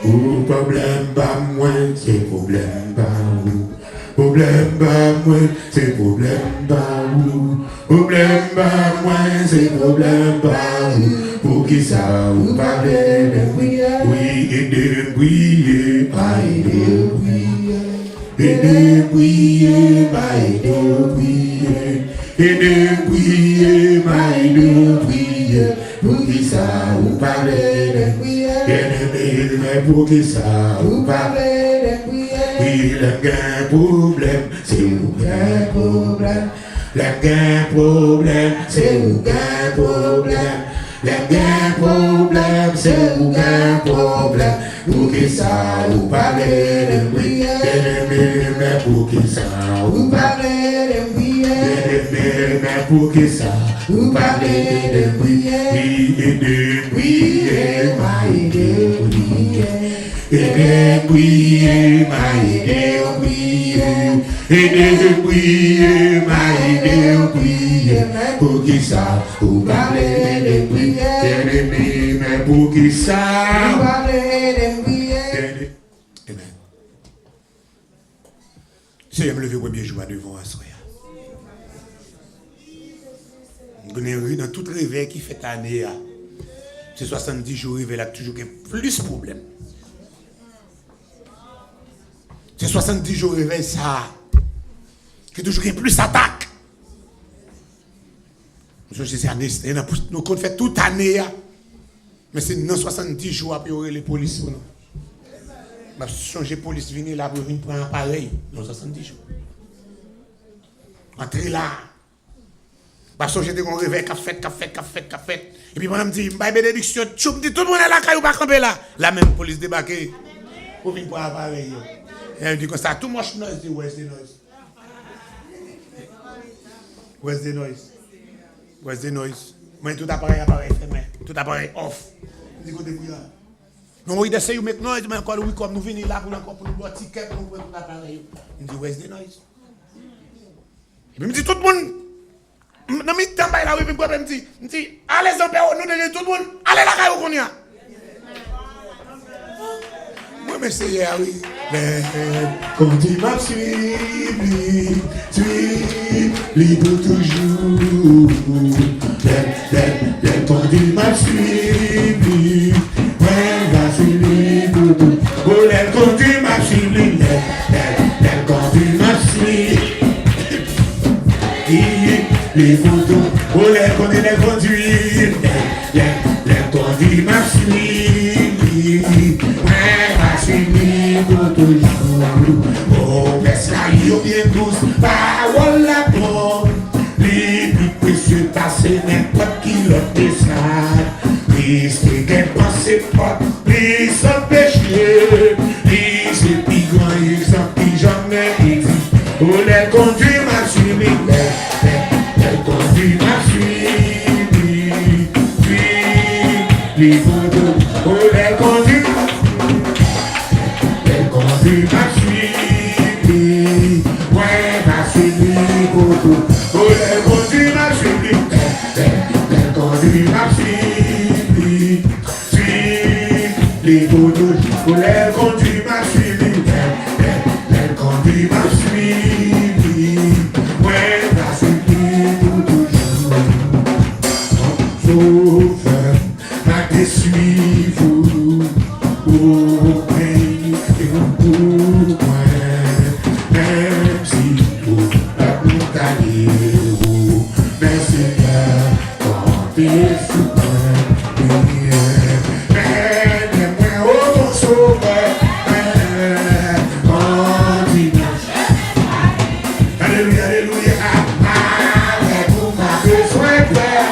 Problème pas moi, c'est problème pas vous. Problème pas moi, c'est problème pas vous. Problème pas moi, c'est problème pas vous. Pour qui ça vous parlez de prière? Oui, et de prier, pas et de prier. Et de prier, pas et de prier. Et de prier, pas et de prier. Pour qui ça vous parlez de prière? Et pour qui ça vous parlez de prière? Oui, le problème, c'est un problème. Le problème, c'est un problème. Le problème, c'est un problème. Pour qui ça vous parlez de prière? Mais pour qui ça vous parlez de prière? Mais pour qui ça vous parlez de prière? Et de prier, et de prier. Et de prier, et de prier. Et de prier, et de prier. Pour qui ça vous parlez de prière? Mais pour qui ça vous parlez de prière? Amen. Seigneur, me lever au premier jour devant Assoya. Dans tout réveil qui fait année, c'est 70 jours réveil, là toujours plus de problèmes. C'est 70 jours réveil, ça. Qui toujours plus d'attaques. Nous comptons faire toute année. Mais c'est dans 70 jours après les polices. Je changer police venir là pour venir prendre un appareil dans 70 jours. Entrez là. Parce que j'étais qu'on réveille, qu'a fait. Et puis, madame dit, bah, bénédiction, tu me dis, tout le monde est là, quand pas camper là. La même police débarquée. Pour venir pour appareil. Et elle dit comme ça, tout much noise, dit, where's the noise? Where's the noise? Where's the noise? Moi, tout appareil fermé. Tout appareil off. Je dis, côté pour là. Non, oui, d'essayer de mettre noise, mais encore, oui, comme nous venons là, pour nous boire ticket, pour nous prendre tout appareil. Je dis, where's the noise? Et puis, je me dit, tout le monde. Non, mais tant là, oui, puis je me dit, allez, nous devons tout le monde, allez là, quand on y a. Moi, mais c'est hier, oui. Mais, continue à suivre, pour toujours. Continue à suivre, va suivre pour toujours. Oh, elle continue à suivre, elle continue à suivre. Les photos, oh les conduire, les conduire m'a suivi, ouais m'a suivi pour toujours. Oh mais ça y est bien douce, parole la bonne, les plus précieux passer n'importe qui l'autre message, risque qu'elle pense pas, les sans péché, les c'est plus grand, ils sont plus jamais existe. Oh les conduire m'a suivi. Conduis ma suivi, les photos, oh les conduis ma suivi, ouais ma suivi, photo, oh les conduis ma suivi, les conduis ma suivi, les photos, oh les conduis ma suivi, les conduis ma suivi, ouais ma suivi. Ma suivre au pays et au point, même si tout la montagne, mais c'est là quand t'es souverain, mais moi au ton sauveur, alléluia, alléluia, avec tout ma besoin de faire.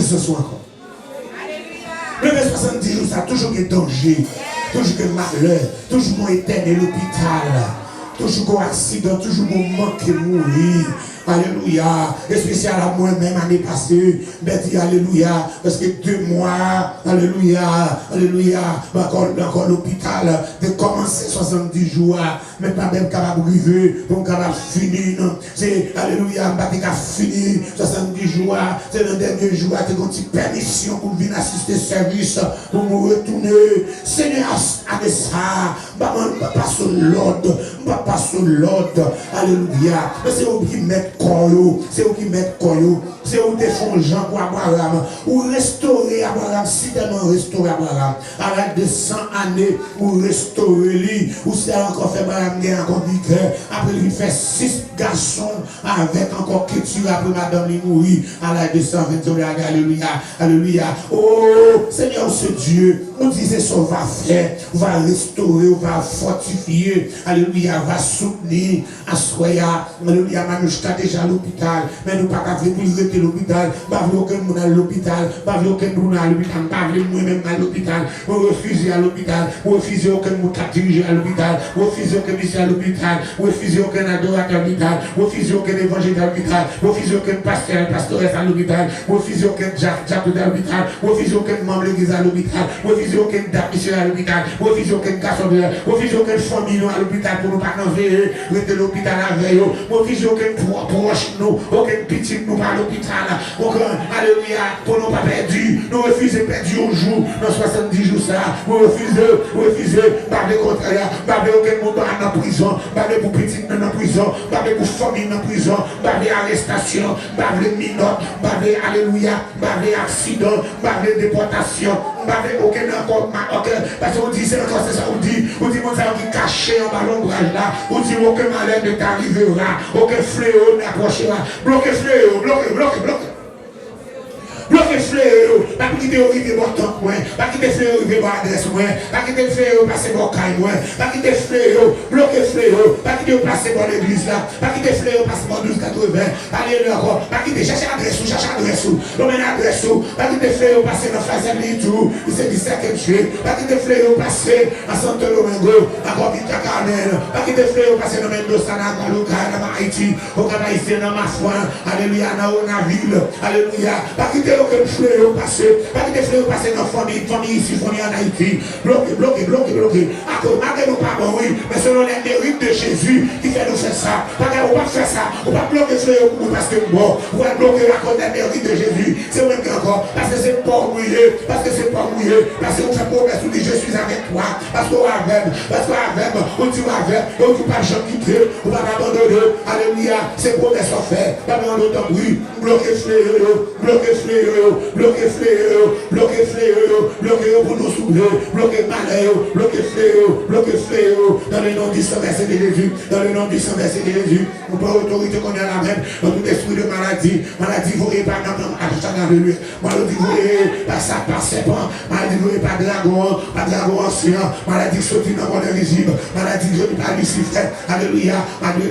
Ce soir encore. Le 70 jours, ça a toujours des dangers, toujours des malheurs, toujours mon éternel l'hôpital, toujours un accident, toujours mon manque de mourir. Alléluia. Et spécial à moi-même l'année passée. Mais dit alléluia. Parce que 2 mois. Alléluia. Alléluia. Encore l'hôpital. De commencer 70 jours. Mais pas même capable de arriver. Donc capable de finir. C'est alléluia. Je vais finir 70 jours. C'est le dernier jour. Tu as une petite permission pour venir assister service. Pour me retourner. Seigneur, avec ça. Je ne vais pas sur l'ordre. Je ne vais pas sur l'ordre. Alléluia. Mais c'est vous qui mettez c'est vous qui mettez Koyo, c'est vous qui font Jean pour Abraham, ou restaurer Abraham, si tellement restaurer Abraham, à l'âge de 100 années, ou restaurer lui, ou c'est encore fait Abraham, il a encore dit que, après il fait 6 garçons, avec encore Kétu, après madame lui mourir, à l'âge de 120 ans, alléluia, alléluia, oh, Seigneur, ce Dieu, on disait ça va faire, va restaurer, va fortifier, alléluia, va soutenir, assoya, alléluia, Manouchka déjà à l'hôpital, mais nous pas qu'à faire pour rester l'hôpital, pas aucun monde à l'hôpital, pas aucun monde à l'hôpital, pas moi-même à l'hôpital, on refuse à l'hôpital, on refuse aucun monde à diriger à l'hôpital, on refuse aucun mission à l'hôpital, on refuse aucun adorateur à l'hôpital, on refuse aucun évangile à l'hôpital, on refuse aucun pastoresse à l'hôpital, on refuse aucun diacre à l'hôpital, on refuse aucun membre de l'église à l'hôpital, on refuse aucun date missionnaire à l'hôpital, on refuse aucun garçon de l'air, on refuse aucune famille à l'hôpital pour nous pas veiller, rester l'hôpital avec eux, on refuse aucun proche nous, aucun petit nous par l'hôpital, aucun, alléluia, pour nous pas perdus, nous refusons perdu un jour, dans 70 jours ça, nous refusons, pas de contraire, pas de aucun monde dans la prison, pas de pour petit dans la prison, pas de pour famille dans la prison, pas d'arrestation, pas de minot, pas de, alléluia, pas d'accident, pas de déportation, on va faire aucun encore, parce qu'on dit, c'est encore ça, on dit, mon frère qui caché en bas l'ombrage là, on dit, aucun malheur ne t'arrivera, aucun fléau n'approchera, bloquez fléau, bloquez. Bloquez fléau, pas quitter arriver bon temps moins, pas quitter fléau arriver bon adresse moins, pas quitter fléau passer bon caille moins, pas quitter fléau, bloquez fléau, pas quitter passer bon l'église là, pas quitter fléau passer bon 1280, allez encore, pas quitter chercher adresse ou, l'homme adresse ou, pas quitter fléau passer dans phase de tout, il s'est dit ça quelque chose, pas quitter fléau passer à Santo Domingo, à Copita Carmel, pas quitter fléau passer dans Mendoza, dans Guadeloupe, dans Haïti, au Canada ici dans Mafouin, alléluia, dans Onaville, alléluia, pas quitter aucun fléau passé, pas quitter fléau passé dans la famille ici, famille en Haïti, bloqué. À cause, nous pas bon, oui, mais selon les mérites de Jésus qui fait nous faire ça. On ne va pas faire ça, on va bloquer fléau pour nous parce que bon, on va bloquer la cause des mérites de Jésus. C'est même encore, parce que c'est pas mouillé, parce que on fait promesse, on dit je suis avec toi, parce qu'on va avec, on dit avec, on dit pas jamais quitter, on va abandonner, alléluia, c'est promesse en fait, pas dans l'autre bruit, bloquer fléau pour nous soulever, bloquer malheur, bloquer fléau, dans le nom du sang versé de Jésus, on peut autorité qu'on a la même, dans tout esprit de maladie, vous n'avez pas dans le lieu, maladie vous n'avez pas ça, par serpent, maladie vous n'avez pas dragon ancien, maladie sortie dans le monde invisible, maladie vous n'avez pas Lucifer, alléluia,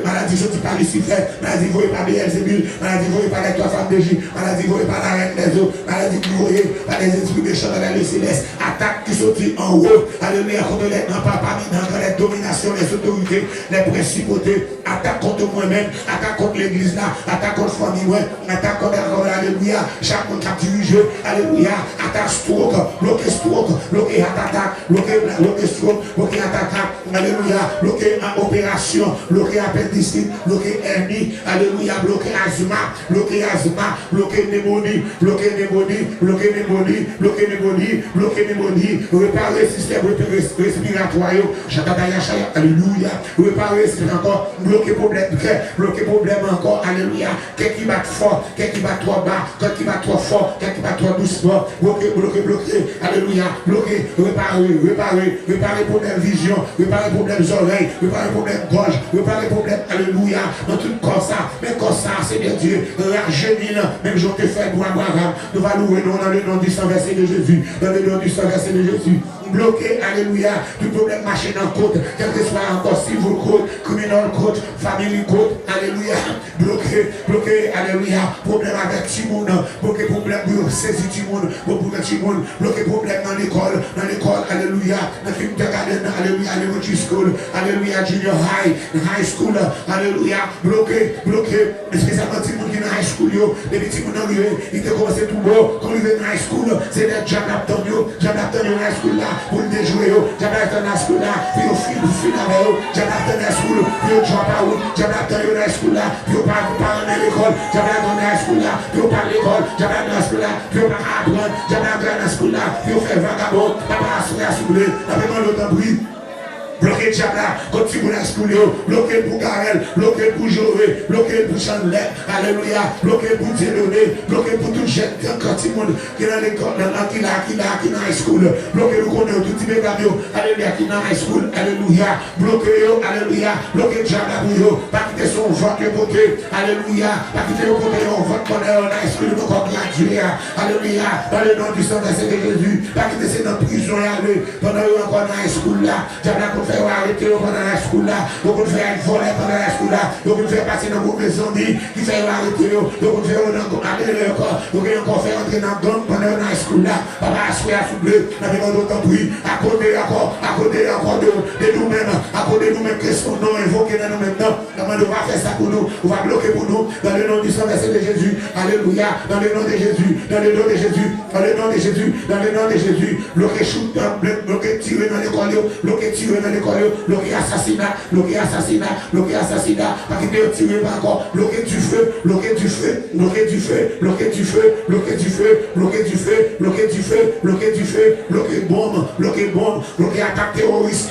maladie sortie par Lucifer, maladie vous n'avez pas Beelzébul, maladie vous n'avez pas les trois femmes d'Égypte, maladie vous n'avez pas la reine des eaux, maladie vous n'avez pas les esprits méchants dans les célestes, attaque qui sortit en haut, alléluia, contre les les dominations, les autorités, les principautés, attaque contre moi-même, attaque contre l'église là, attaque contre la famille, attaque contre alléluia, chaque monde qui a dirigé, alléluia, attaque stroke, bloqué attaque, bloqué stroke, bloqué attaque, alléluia, bloqué opération, bloqué appendicite, bloqué hernie, alléluia, bloqué asthma, bloqué pneumonie, réparer le système respiratoire, alléluia, réparer c'est encore, bloquer problème encore, alléluia, quelqu'un qui bat fort, quelqu'un qui bat trop bas, quelqu'un qui bat trop fort, quelqu'un qui bat trop doucement, bloquer, alléluia, réparer problème vision, réparer problème oreilles, réparer problème gorge, réparer problème, alléluia, dans tout corps ça, mais comme ça, c'est bien Dieu, la gémine, même je te fais pour Abraham, nous allons louer dans le nom du sang versé de Jésus, dans le nom du sang versé de Jésus. Bloqué, alléluia, tout problème marché dans le côte, quel que soit encore civil côte, criminal côte, family côte, alléluia, bloqué, alléluia, problème avec Timon, bloqué problème pour saisir Timon, bloqué problème dans l'école, alléluia, dans le kindergarten, alléluia, elementary school, alléluia, junior high school, alléluia, bloqué, spécialement Timon qui est dans high school, depuis Timon arrivé, il a commencé tout beau, quand il est dans high school, c'est des jam dans high school là, pour le déjouer, j'avais attendu à ce coup-là, puis au fil avec eux, j'avais attendu à ce coup-là, puis au drop out, j'avais attendu à ce coup-là, puis au pas à l'école, j'avais attendu à ce coup-là, puis au pas à l'école, j'avais attendu à ce coup-là, puis au pas à apprendre, j'avais attendu à ce coup-là, puis au fait vagabond, papa a soufflé à souffler, avec mon autre bruit. Bloqué Diabla, continue à se bloqué pour Garel, bloqué pour Joé, bloqué pour Chandler, alléluia, bloqué pour Dieudonné, bloqué pour tout jeune, quand tout le monde qui est dans l'école, qui est dans high school, bloqué nous connaît tout petit bébé, alléluia, qui est dans high school, alléluia, bloqué, alléluia, bloqué Diabla pour eux, pas quitter son vote le côté, alléluia, pas quitter le côté, on vote pour eux, high school, nous comme gradué, alléluia, dans le nom du sang versé de Jésus, pas quitter c'est dans la prison et aller, pendant eux encore dans high school là, Diabla pour faire arrêter pendant la school là, donc on fait un volet pendant la school là, donc on fait passer dans vos zombies qui fait arrêter, donc on fait aller encore, donc on encore fait entrer dans le gang pendant la school là, papa a souhaité à souffler, avec un autre bruit, à côté encore de nous-mêmes, à côté de nous-mêmes, qu'est-ce qu'on a invoqué dans nous-mêmes, comment on va faire ça pour nous, on va bloquer pour nous, dans le nom du sang versé de Jésus, alléluia, dans le nom de Jésus, dans le nom de Jésus, dans le nom de Jésus, dans le nom de Jésus, bloquer shoot, bloquer tirer dans l'école, bloqué tuer dans l'école, bloqué assassinat, bloqué assassinat, bloqué assassinat, pas qu'il ne tire pas encore, bloqué du feu, bloqué du feu, bloqué du feu, bloqué du feu, bloqué du feu, bloqué du feu, bloqué du feu, bloqué du feu, bloqué bombe, bloqué attaque terroriste,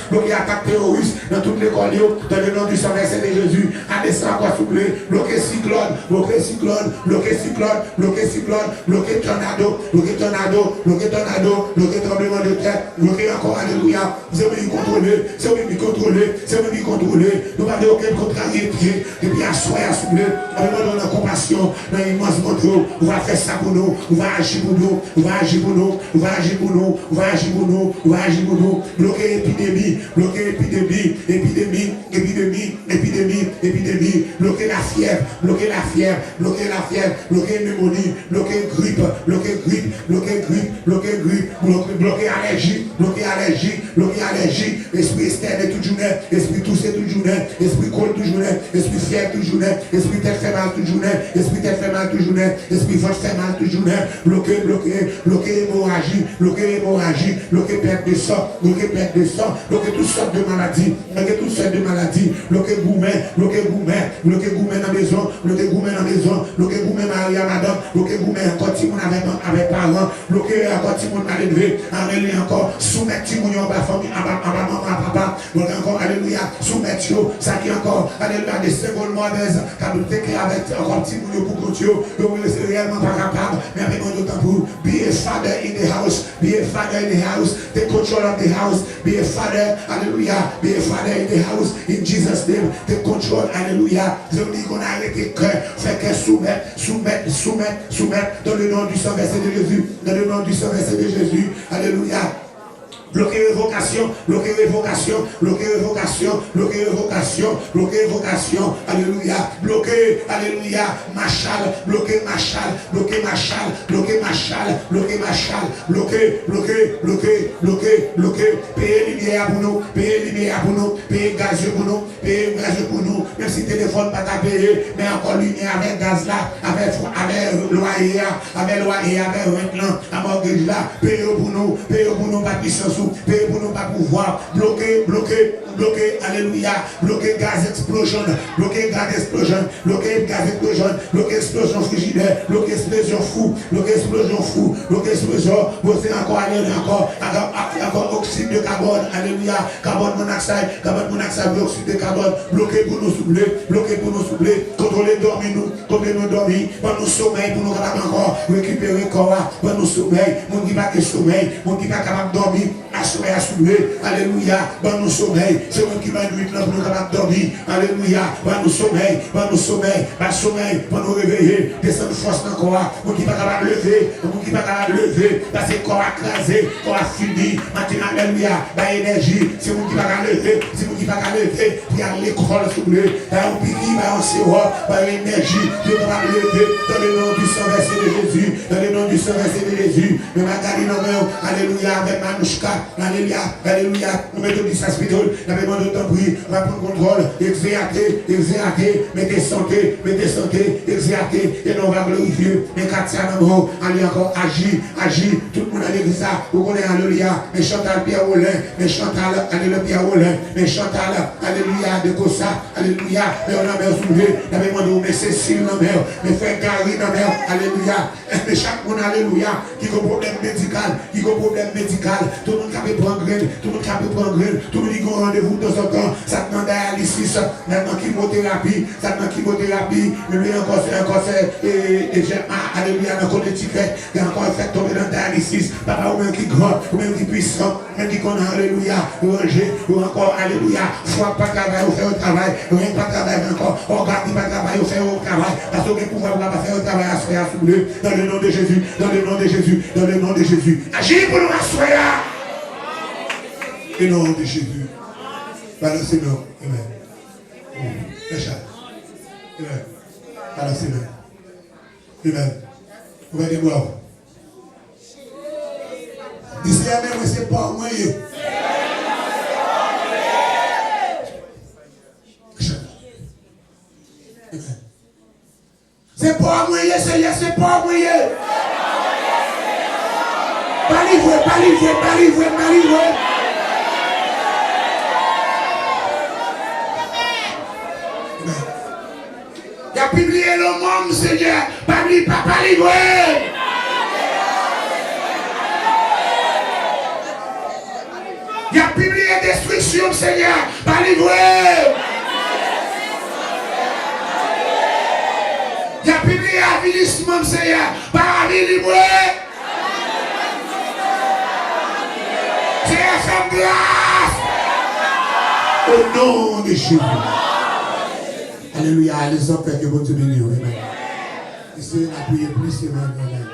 dans toute l'école, dans le nom du sang versé de Jésus, à descendre quoi souffler, bloqué cyclone, bloqué cyclone, bloqué cyclone, bloqué cyclone, bloqué tornado, bloqué tornado, bloqué tornado, bloqué tremblement de terre, bloqué encore, alléluia, c'est même contrôler, c'est même contrôler, c'est même contrôler, nous n'avons aucune contrariété, depuis à soi à souffler, avec dans la compassion, dans l'immense montre, on va faire ça pour nous, on va agir pour nous, on va agir pour nous, on va agir pour nous, on va agir pour nous, on va agir pour nous, bloquer épidémie, bloquer épidémie, épidémie, épidémie, épidémie, épidémie, bloquer la fièvre, bloquer la fièvre, bloquer la fièvre, bloquer pneumonie, bloquer grippe, bloquer grippe, bloquer grippe, bloquer grippe, bloquer allergie, bloquer allergie, bloquer allergie, esprit externe toute journée, esprit toussé toute journée, esprit colle toute journée, esprit fièvre toute journée, esprit tête fait mal toute journée, esprit tête fait mal toute journée, esprit ventre fait mal toute journée, bloquer, bloquer, bloquer hémorragie, bloquer hémorragie, bloquer perte de sang, bloquer perte de sang, bloquer toutes sortes de maladies, bloquer toutes sortes de maladies, bloquer gourmet, bloquer gourmet, bloquer gourmet dans la maison, bloquer gourmet dans la maison, bloquer gourmet Maria madame, bloquer gourmet encore si on avec parents, bloquer encore si on a élevé, alléluia encore, soumettre si on a pas famille, à maman, à papa, bloquer encore, alléluia, soumettre ça qui encore, alléluia, des secondes mauvaises, car nous t'écris avec encore petit moun pour continuer, nous ne réellement pas capable, mais avec mon d'autant pour be a father in the house, be a father in the house, take control of the house, be a father, hallelujah, be a father in the house, in Jesus' name, take control, hallelujah. Je dis qu'on a arrêté cœur, fait que soumettre, dans le nom du sang versé de Jésus, dans le nom du sang versé de Jésus, alléluia. Bloquer révocation, bloquer révocation, bloquer révocation, bloquer révocation, bloquer révocation, alléluia, bloquer, alléluia, machal, bloquer machal, bloquer machal, bloquer machal, bloquer machal, bloquer, bloquer, bloquer, bloquer, bloquer, payer lumière pour nous, payer lumière pour nous, payer gaz pour nous, payer gaz pour nous, même si téléphone pas t'a payé, mais encore lumière avec gaz là, avec loyer, avec rent là, avec mortgage là, payer pour nous, pas puissance. Payer pour nous pas pouvoir bloquer, alléluia, bloquer gaz explosion, bloquer gaz explosion, bloquer gaz explosion, bloquer explosion frigidaire, bloquer explosion fou, bloquer explosion fou, bloquer explosion, bosser encore, encore oxyde de carbone, alléluia, carbone monoxyde, oxyde de carbone, bloquer pour nous souffler, contrôler nous dormir, pour nous sommeil, pour nous capables encore récupérer corps, pour nous sommeil, mon qui pas que sommeil, mon qui pas capable de dormir, à soulever, alléluia, pour nous sommeil, c'est moi qui va nuit là pour nous capables de dormir, alléluia, pour nous sommeil, pour nous réveiller, descendre force dans le corps, mon qui pas capable de lever, parce que le corps écrasé, corps fini, maintenant, alléluia, bah énergie, c'est moi qui va lever, puis à l'école soulever, bah on pique, bah on sirop, bah énergie, je vais lever, dans le nom du sang versé de Jésus, dans le nom du sang versé de Jésus, mais ma garde, alléluia, avec Manouchka, alléluia, nous mettons du saspidol, nous mettons de temps prix, on va prendre contrôle, exéater, mettez santé, exéater, et nous on va glorifier, mais Katia Namro, allez encore, agir, tout le monde à l'église, vous connaissez, alléluia, mais Chantal Pierre Rollin, mais Chantal, alléluia, Pierre Rollin, mais Chantal, alléluia, de Kossa, alléluia, mais on a bien soulevé, nous avons demandé, mais Cécile, mais frère Gary, alléluia, mais chaque monde, alléluia, qui a un problème médical, tout le monde qui peut prendre graine, tout le monde qui dit qu'on a rendez-vous de temps en temps, ça demande dialysis, maintenant chimiothérapie, mais lui encore c'est alléluia, dans le ticket, il y a encore fait tomber dans dialysis, papa ou même qui grand, ou même qui puissant, même qui connaît alléluia, ranger, ou encore alléluia, foi pas travail, ou faire au travail, rien pas travail encore, organe qui pas travail, ou faire au travail, parce que le pouvoir ne va pas faire au travail, à se faire assouler, dans le nom de Jésus, dans le nom de Jésus, dans le nom de Jésus. Agis pour nous asseoir. Au nom de Jésus. Balancez nous. Amen. Amen. Balancez nous. Amen. Vous allez voir. D'ici à même, c'est pas moi. C'est pas moi, c'est pas moi. Pas livré. publié le monde, Seigneur. Pas livré. Il a publié destruction, Seigneur. Pas livré. Il a publié avilissement, Seigneur. Pas livré. Seigneur, fais grâce. Au nom de Jésus. Alléluia. Les enfants que vous te bénissez. Amen. Essayez de prier plus, Amen.